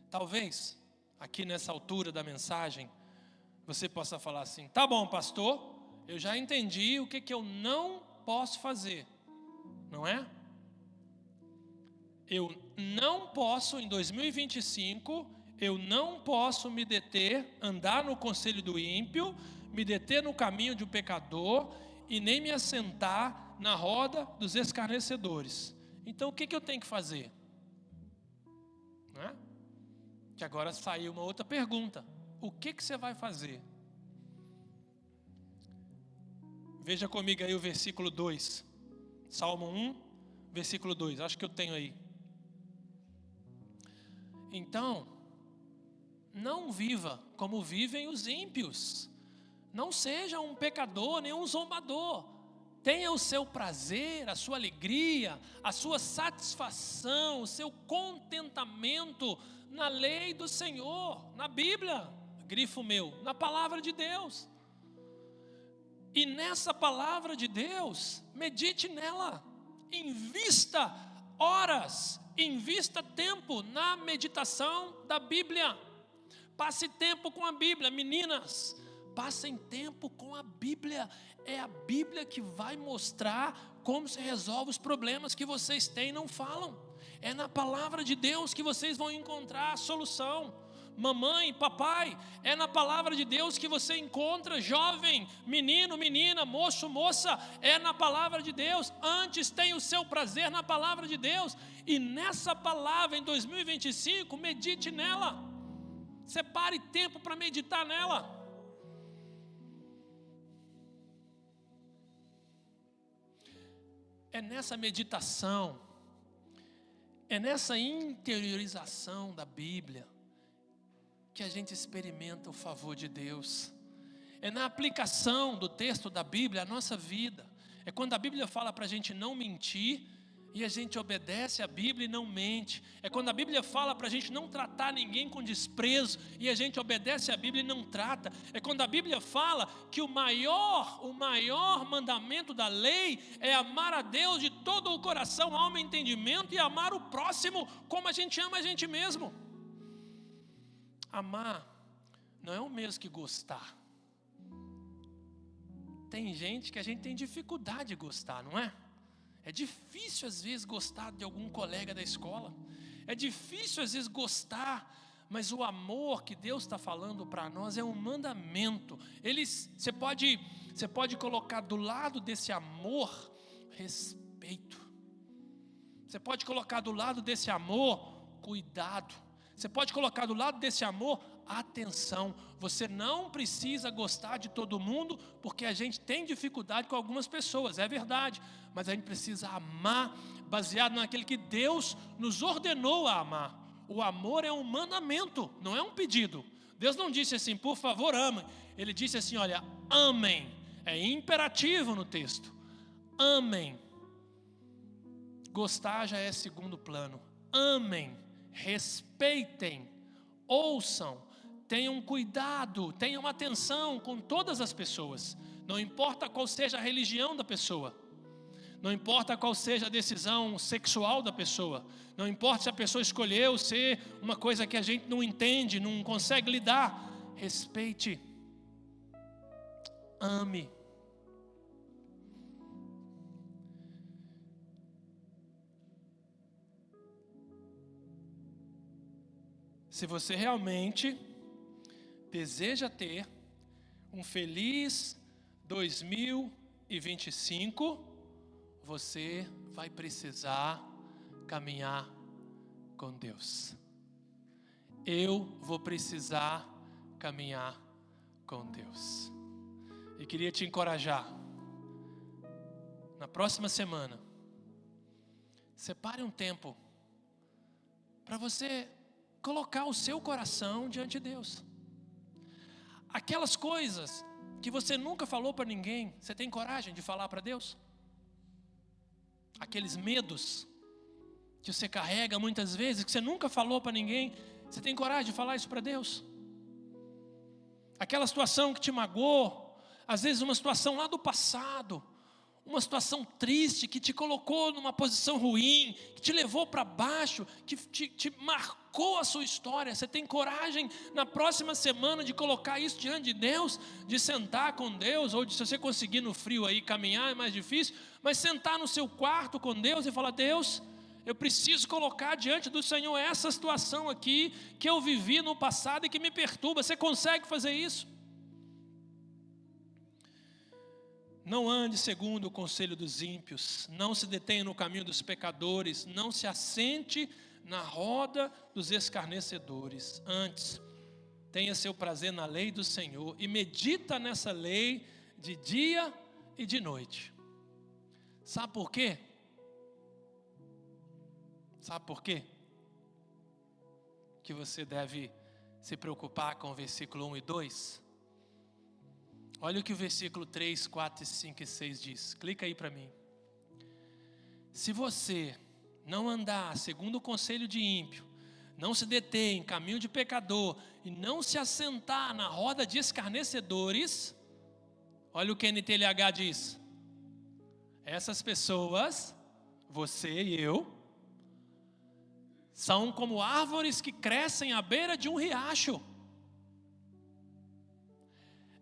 Talvez, aqui nessa altura da mensagem, você possa falar assim, tá bom, pastor, eu já entendi o que eu não posso fazer, não é? Eu não posso, em 2025, eu não posso me deter, andar no conselho do ímpio, me deter no caminho de um pecador e nem me assentar na roda dos escarnecedores. Então o que eu tenho que fazer? Não é? Que agora saiu uma outra pergunta. O que você vai fazer? Veja comigo aí o versículo 2. Salmo 1, versículo 2. Acho que eu tenho aí. Então, não viva como vivem os ímpios. Não seja um pecador, nem um zombador. Tenha o seu prazer, a sua alegria, a sua satisfação, o seu contentamento na lei do Senhor, na Bíblia, grifo meu, na palavra de Deus. E nessa palavra de Deus, medite nela, invista horas, invista tempo na meditação da Bíblia. Passe tempo com a Bíblia, meninas, passem tempo com a Bíblia. É a Bíblia que vai mostrar como se resolve os problemas que vocês têm e não falam. É na palavra de Deus que vocês vão encontrar a solução. Mamãe, papai, é na palavra de Deus que você encontra, jovem, menino, menina, moço, moça, é na palavra de Deus. Antes tenha o seu prazer na palavra de Deus, e nessa palavra em 2025, medite nela, separe tempo para meditar nela. É nessa meditação, é nessa interiorização da Bíblia que a gente experimenta o favor de Deus. É na aplicação do texto da Bíblia à nossa vida. É quando a Bíblia fala para a gente não mentir, e a gente obedece a Bíblia e não mente. É quando a Bíblia fala para a gente não tratar ninguém com desprezo e a gente obedece a Bíblia e não trata. É quando a Bíblia fala que o maior mandamento da lei é amar a Deus de todo o coração, alma e entendimento, e amar o próximo como a gente ama a gente mesmo. Amar não é o mesmo que gostar. Tem gente que a gente tem dificuldade de gostar, não é? É difícil às vezes gostar de algum colega da escola. É difícil às vezes gostar, mas o amor que Deus está falando para nós é um mandamento. Você pode colocar do lado desse amor respeito. Você pode colocar do lado desse amor cuidado. Você pode colocar do lado desse amor atenção. Você não precisa gostar de todo mundo, porque a gente tem dificuldade com algumas pessoas, é verdade. Mas a gente precisa amar baseado naquele que Deus nos ordenou a amar. O amor é um mandamento, não é um pedido. Deus não disse assim, por favor, amem. Ele disse assim, olha, amem. É imperativo no texto. Amem. Gostar já é segundo plano. Amem, respeitem, ouçam, tenham cuidado, tenham atenção com todas as pessoas. Não importa qual seja a religião da pessoa. Não importa qual seja a decisão sexual da pessoa. Não importa se a pessoa escolheu ser uma coisa que a gente não entende, não consegue lidar. Respeite. Ame. Se você realmente deseja ter um feliz 2025, você vai precisar caminhar com Deus. Eu vou precisar caminhar com Deus. E queria te encorajar. Na próxima semana, separe um tempo para você colocar o seu coração diante de Deus. Aquelas coisas que você nunca falou para ninguém, você tem coragem de falar para Deus? Aqueles medos que você carrega muitas vezes, que você nunca falou para ninguém, você tem coragem de falar isso para Deus? Aquela situação que te magoou, às vezes uma situação lá do passado, uma situação triste que te colocou numa posição ruim, que te levou para baixo, que te marcou a sua história. Você tem coragem na próxima semana de colocar isso diante de Deus, de sentar com Deus, ou de, se você conseguir no frio aí caminhar é mais difícil, mas sentar no seu quarto com Deus e falar, Deus, eu preciso colocar diante do Senhor essa situação aqui que eu vivi no passado e que me perturba. Você consegue fazer isso? Não ande segundo o conselho dos ímpios, não se detenha no caminho dos pecadores, não se assente na roda dos escarnecedores. Antes, tenha seu prazer na lei do Senhor e medita nessa lei de dia e de noite. Sabe por quê? Sabe por quê? Que você deve se preocupar com o versículo 1 e 2? Olha o que o versículo 3, 4, 5 e 6 diz. Clica aí para mim. Se você não andar segundo o conselho de ímpio, não se deter em caminho de pecador e não se assentar na roda de escarnecedores, olha o que a NTLH diz. Essas pessoas, você e eu, são como árvores que crescem à beira de um riacho.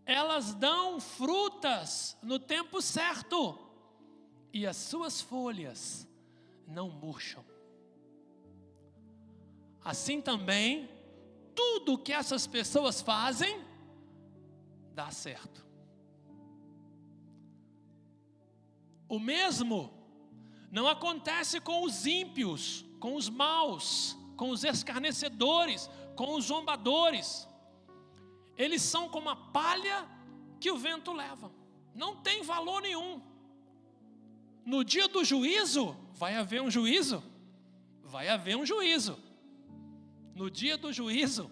Elas dão frutas no tempo certo e as suas folhas não murcham. Assim também, tudo que essas pessoas fazem dá certo. O mesmo não acontece com os ímpios, com os maus, com os escarnecedores, com os zombadores. Eles são como a palha que o vento leva. Não tem valor nenhum. No dia do juízo, vai haver um juízo. Vai haver um juízo. No dia do juízo,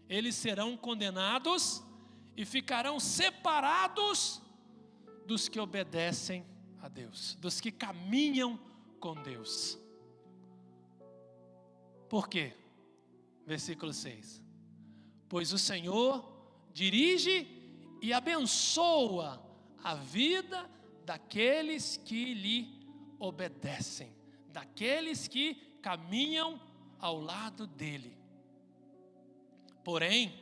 eles serão condenados e ficarão separados dos que obedecem a Deus, dos que caminham com Deus. Por quê? Versículo 6. Pois o Senhor dirige e abençoa a vida daqueles que lhe obedecem, daqueles que caminham ao lado dele. Porém,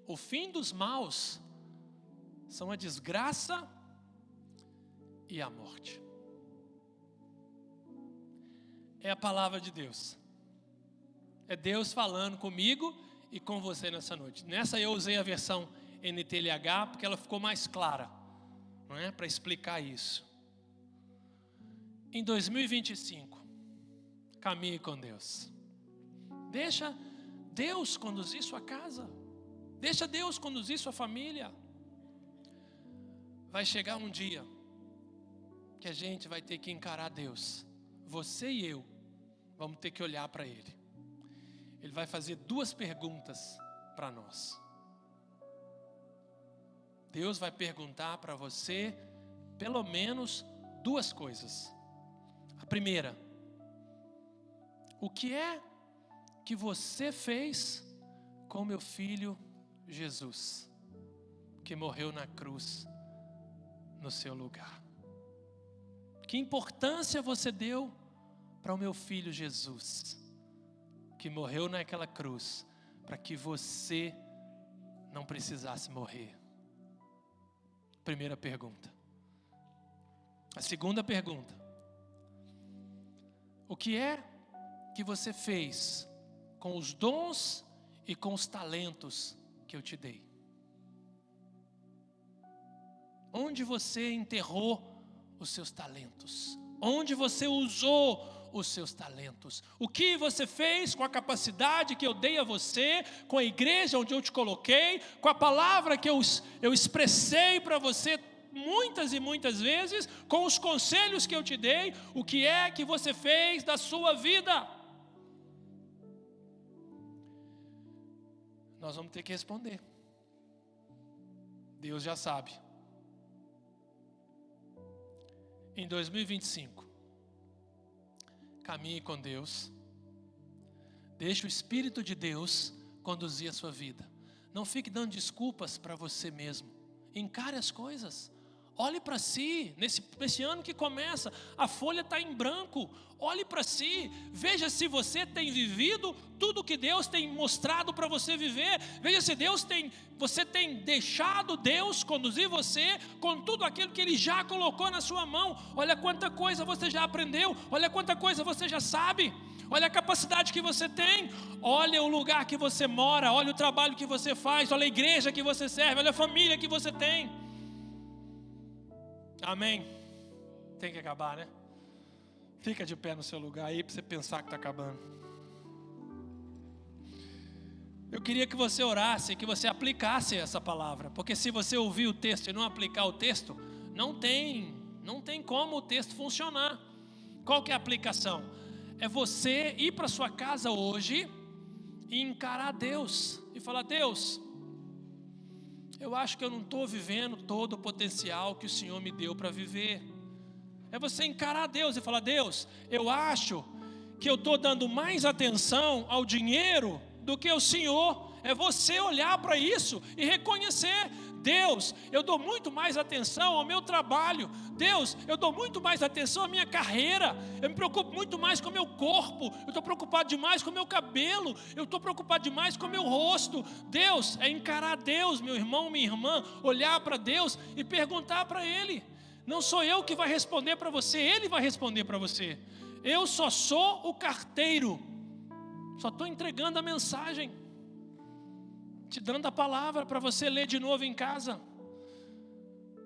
o fim dos maus são a desgraça e a morte. É a palavra de Deus. É Deus falando comigo e com você nessa noite. Nessa eu usei a versão NTLH porque ela ficou mais clara, não é? Para explicar isso. Em 2025, caminhe com Deus. Deixa Deus conduzir sua casa. Deixa Deus conduzir sua família. Vai chegar um dia que a gente vai ter que encarar Deus. Você e eu vamos ter que olhar para Ele. Ele vai fazer duas perguntas para nós. Deus vai perguntar para você pelo menos duas coisas. A primeira: o que é que você fez com meu filho Jesus, que morreu na cruz no seu lugar? Que importância você deu para o meu filho Jesus, que morreu naquela cruz, para que você não precisasse morrer? Primeira pergunta. A segunda pergunta: o que é que você fez com os dons e com os talentos que eu te dei? Onde você enterrou os seus talentos? Onde você usou os seus talentos? O que você fez com a capacidade que eu dei a você, com a igreja onde eu te coloquei, com a palavra que eu expressei para você muitas e muitas vezes, com os conselhos que eu te dei? O que é que você fez da sua vida? Nós vamos ter que responder. Deus já sabe. Em 2025, caminhe com Deus. Deixe o Espírito de Deus conduzir a sua vida. Não fique dando desculpas para você mesmo. Encare as coisas. Olhe para si. Nesse ano que começa, a folha está em branco. Olhe para si. Veja se você tem vivido tudo que Deus tem mostrado para você viver. Veja se você tem deixado Deus conduzir você com tudo aquilo que Ele já colocou na sua mão. Olha quanta coisa você já aprendeu. Olha quanta coisa você já sabe. Olha a capacidade que você tem. Olha o lugar que você mora. Olha o trabalho que você faz. Olha a igreja que você serve. Olha a família que você tem. Amém? Tem que acabar, né? Fica de pé no seu lugar aí para você pensar que está acabando. Eu queria que você orasse, que você aplicasse essa palavra. Porque se você ouvir o texto e não aplicar o texto, não tem como o texto funcionar. Qual que é a aplicação? É você ir para sua casa hoje e encarar Deus e falar: Deus, eu acho que eu não estou vivendo todo o potencial que o Senhor me deu para viver. É você encarar Deus e falar: Deus, eu acho que eu estou dando mais atenção ao dinheiro do que ao Senhor. É você olhar para isso e reconhecer: Deus, eu dou muito mais atenção ao meu trabalho. Deus, eu dou muito mais atenção à minha carreira. Eu me preocupo muito mais com o meu corpo. Eu estou preocupado demais com o meu cabelo. Eu estou preocupado demais com o meu rosto. Deus, é encarar Deus, meu irmão, minha irmã. Olhar para Deus e perguntar para Ele. Não sou eu que vai responder para você, Ele vai responder para você. Eu só sou o carteiro. Só estou entregando a mensagem, te dando a palavra para você ler de novo em casa.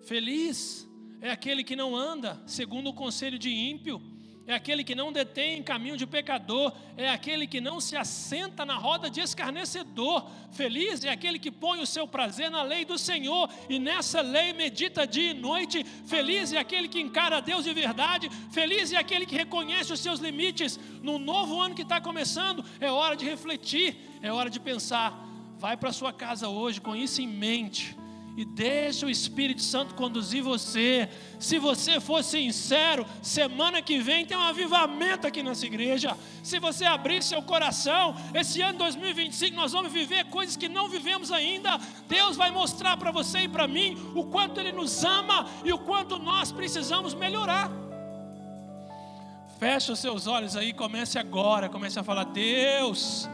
Feliz é aquele que não anda segundo o conselho de ímpio, é aquele que não detém em caminho de pecador, é aquele que não se assenta na roda de escarnecedor. Feliz é aquele que põe o seu prazer na lei do Senhor e nessa lei medita dia e noite. Feliz é aquele que encara Deus de verdade. Feliz é aquele que reconhece os seus limites. No novo ano que está começando, é hora de refletir, é hora de pensar. Vai para sua casa hoje com isso em mente e deixa o Espírito Santo conduzir você. Se você for sincero, semana que vem tem um avivamento aqui nessa igreja. Se você abrir seu coração, esse ano 2025 nós vamos viver coisas que não vivemos ainda. Deus vai mostrar para você e para mim o quanto Ele nos ama e o quanto nós precisamos melhorar. Fecha os seus olhos aí, comece agora, comece a falar: Deus,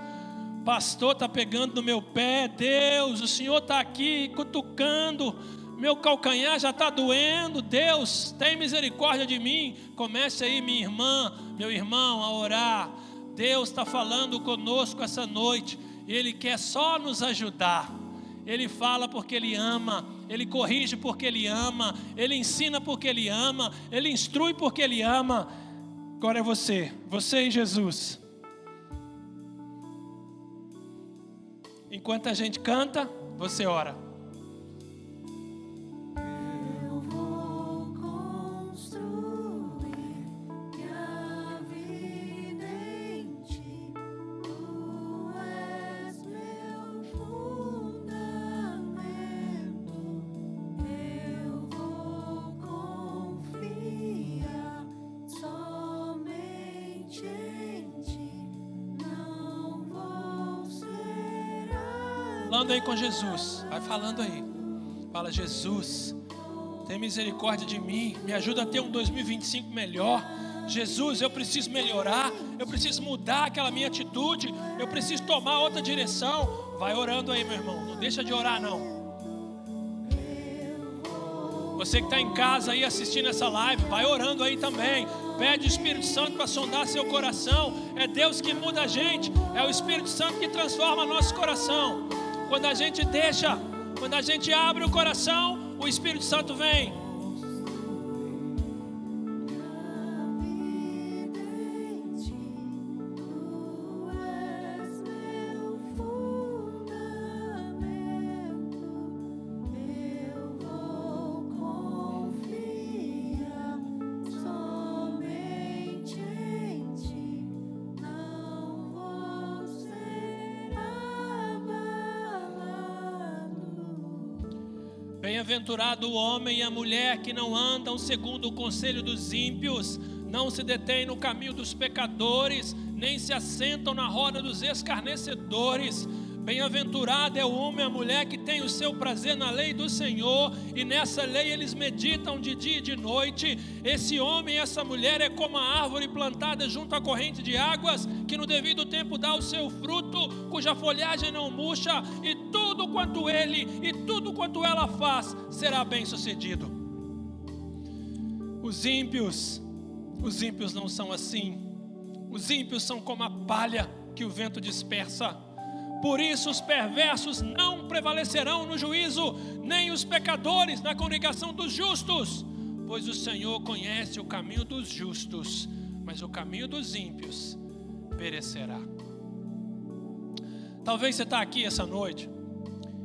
pastor está pegando no meu pé, Deus, o Senhor está aqui cutucando, meu calcanhar já está doendo, Deus, tem misericórdia de mim. Comece aí, minha irmã, meu irmão, a orar. Deus está falando conosco essa noite, Ele quer só nos ajudar. Ele fala porque Ele ama, Ele corrige porque Ele ama, Ele ensina porque Ele ama, Ele instrui porque Ele ama. Agora é você e Jesus. Enquanto a gente canta, você ora. Eu vou construir minha vida em Ti. Tu és meu fundamento. Eu vou confiar somente em Ti. Não vou ser Falando aí com Jesus, vai falando aí. Fala: Jesus, tem misericórdia de mim, me ajuda a ter um 2025 melhor. Jesus, eu preciso melhorar, eu preciso mudar aquela minha atitude, eu preciso tomar outra direção. Vai orando aí, meu irmão, não deixa de orar não. Você que está em casa aí assistindo essa live, vai orando aí também. Pede o Espírito Santo para sondar seu coração. É Deus que muda a gente, é o Espírito Santo que transforma nosso coração. Quando a gente deixa, quando a gente abre o coração, o Espírito Santo vem. Bem-aventurado o homem e a mulher que não andam segundo o conselho dos ímpios, não se detêm no caminho dos pecadores, nem se assentam na roda dos escarnecedores. Bem-aventurado é o homem e a mulher que tem o seu prazer na lei do Senhor, e nessa lei eles meditam de dia e de noite. Esse homem e essa mulher é como a árvore plantada junto à corrente de águas, que no devido tempo dá o seu fruto, cuja folhagem não murcha, e tudo quanto ele e tudo quanto ela faz será bem sucedido. Os ímpios não são assim. Os ímpios são como a palha que o vento dispersa. Por isso os perversos não prevalecerão no juízo, nem os pecadores na congregação dos justos. Pois o Senhor conhece o caminho dos justos, mas o caminho dos ímpios perecerá. Talvez você está aqui essa noite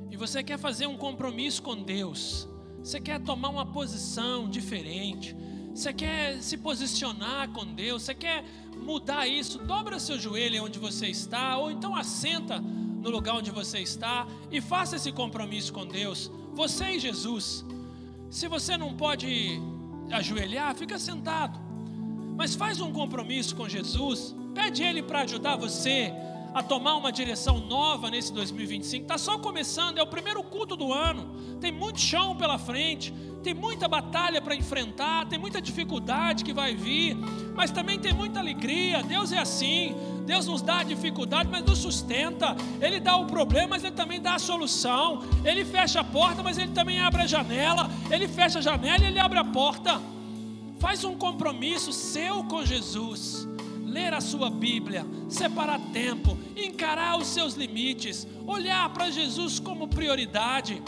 e você quer fazer um compromisso com Deus. Você quer tomar uma posição diferente. Você quer se posicionar com Deus. Você quer mudar isso. Dobra seu joelho onde você está, ou então assenta no lugar onde você está e faça esse compromisso com Deus. Você e Jesus. Se você não pode ajoelhar, fica sentado, mas faz um compromisso com Jesus. Pede Ele para ajudar você a tomar uma direção nova nesse 2025. Está só começando, é o primeiro culto do ano. Tem muito chão pela frente, tem muita batalha para enfrentar, tem muita dificuldade que vai vir, mas também tem muita alegria. Deus é assim, Deus nos dá a dificuldade, mas nos sustenta. Ele dá o problema, mas Ele também dá a solução. Ele fecha a porta, mas Ele também abre a janela. Ele fecha a janela e Ele abre a porta. Faz um compromisso seu com Jesus. Ler a sua Bíblia, separar tempo, encarar os seus limites, olhar para Jesus como prioridade.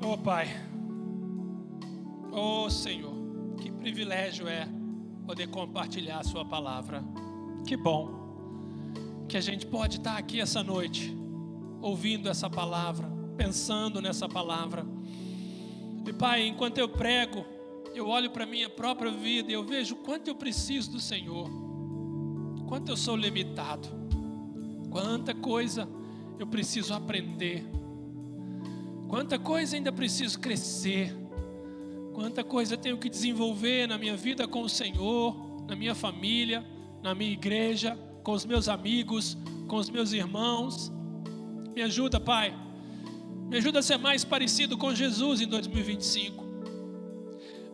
Oh Pai, oh Senhor, que privilégio é poder compartilhar a sua palavra. Que bom que a gente pode estar aqui essa noite ouvindo essa palavra, pensando nessa palavra. E Pai, enquanto eu prego, eu olho para a minha própria vida e eu vejo quanto eu preciso do Senhor, quanto eu sou limitado, quanta coisa eu preciso aprender, quanta coisa ainda preciso crescer, quanta coisa eu tenho que desenvolver na minha vida com o Senhor, na minha família, na minha igreja, com os meus amigos, com os meus irmãos. Me ajuda, Pai. Me ajuda a ser mais parecido com Jesus em 2025.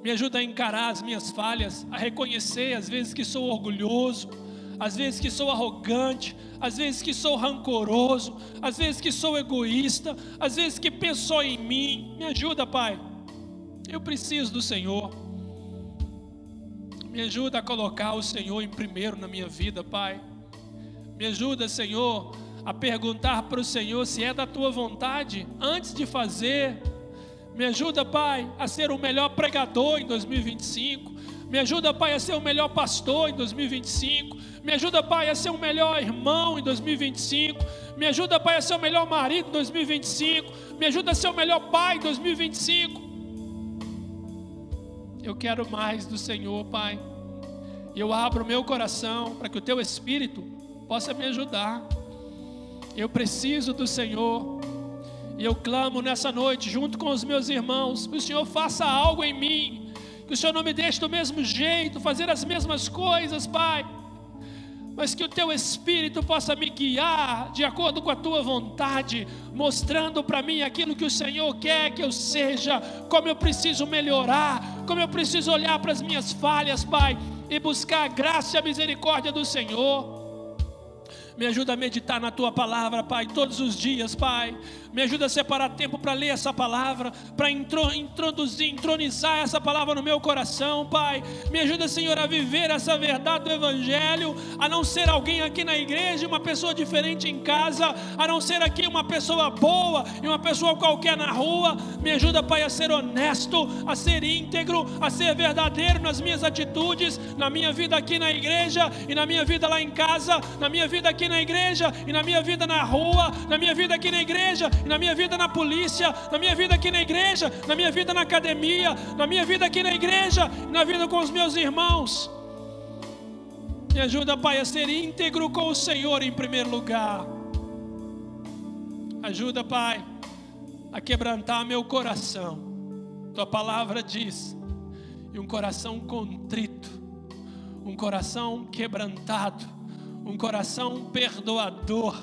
Me ajuda a encarar as minhas falhas, a reconhecer às vezes que sou orgulhoso, às vezes que sou arrogante, às vezes que sou rancoroso, às vezes que sou egoísta, às vezes que penso só em mim. Me ajuda, Pai. Eu preciso do Senhor. Me ajuda a colocar o Senhor em primeiro na minha vida, Pai. Me ajuda, Senhor, a perguntar para o Senhor se é da Tua vontade antes de fazer. Me ajuda, Pai, a ser o melhor pregador em 2025. Me ajuda, Pai, a ser o melhor pastor em 2025. Me ajuda, Pai, a ser o melhor irmão em 2025. Me ajuda, Pai, a ser o melhor marido em 2025. Me ajuda a ser o melhor pai em 2025. Eu quero mais do Senhor, Pai. E eu abro o meu coração para que o Teu Espírito possa me ajudar. Eu preciso do Senhor. E eu clamo nessa noite, junto com os meus irmãos, que o Senhor faça algo em mim. Que o Senhor não me deixe do mesmo jeito, fazer as mesmas coisas, Pai. Mas que o Teu Espírito possa me guiar de acordo com a Tua vontade, mostrando para mim aquilo que o Senhor quer que eu seja, como eu preciso melhorar, como eu preciso olhar para as minhas falhas, Pai, e buscar a graça e a misericórdia do Senhor. Me ajuda a meditar na Tua palavra, Pai, todos os dias, Pai. Me ajuda a separar tempo para ler essa palavra, para entronizar essa palavra no meu coração, Pai. Me ajuda, Senhor, a viver essa verdade do Evangelho, a não ser alguém aqui na igreja, uma pessoa diferente em casa, a não ser aqui uma pessoa boa e uma pessoa qualquer na rua. Me ajuda, Pai, a ser honesto, a ser íntegro, a ser verdadeiro nas minhas atitudes, na minha vida aqui na igreja e na minha vida lá em casa, na minha vida aqui na igreja e na minha vida na rua, na minha vida aqui na igreja e na minha vida na polícia, na minha vida aqui na igreja, na minha vida na academia, na minha vida aqui na igreja e na vida com os meus irmãos. Me ajuda, Pai, a ser íntegro com o Senhor em primeiro lugar. Ajuda, Pai, a quebrantar meu coração. Tua palavra diz: e um coração contrito, um coração quebrantado, um coração perdoador,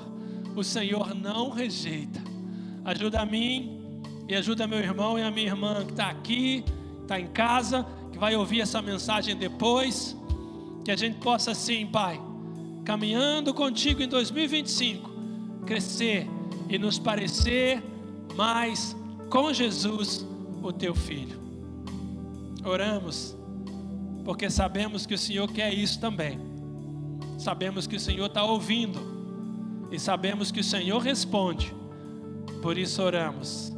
o Senhor não rejeita. Ajuda a mim e ajuda meu irmão e a minha irmã que está aqui, está em casa, que vai ouvir essa mensagem depois. Que a gente possa sim, Pai, caminhando contigo em 2025, crescer e nos parecer mais com Jesus, o Teu Filho. Oramos, porque sabemos que o Senhor quer isso também. Sabemos que o Senhor está ouvindo e sabemos que o Senhor responde. Por isso oramos,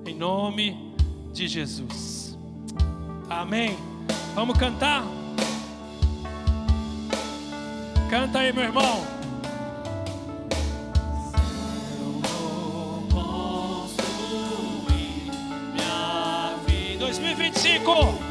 em nome de Jesus. Amém. Vamos cantar? Canta aí, meu irmão. Eu vou construir minha vida. 2025.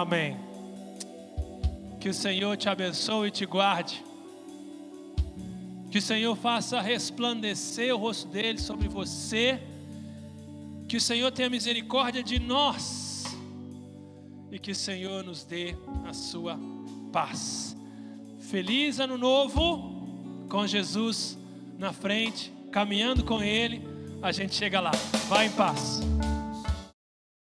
Amém. Que o Senhor te abençoe e te guarde. Que o Senhor faça resplandecer o rosto dele sobre você. Que o Senhor tenha misericórdia de nós e que o Senhor nos dê a sua paz. Feliz ano novo, com Jesus na frente, caminhando com Ele, a gente chega lá. Vai em paz.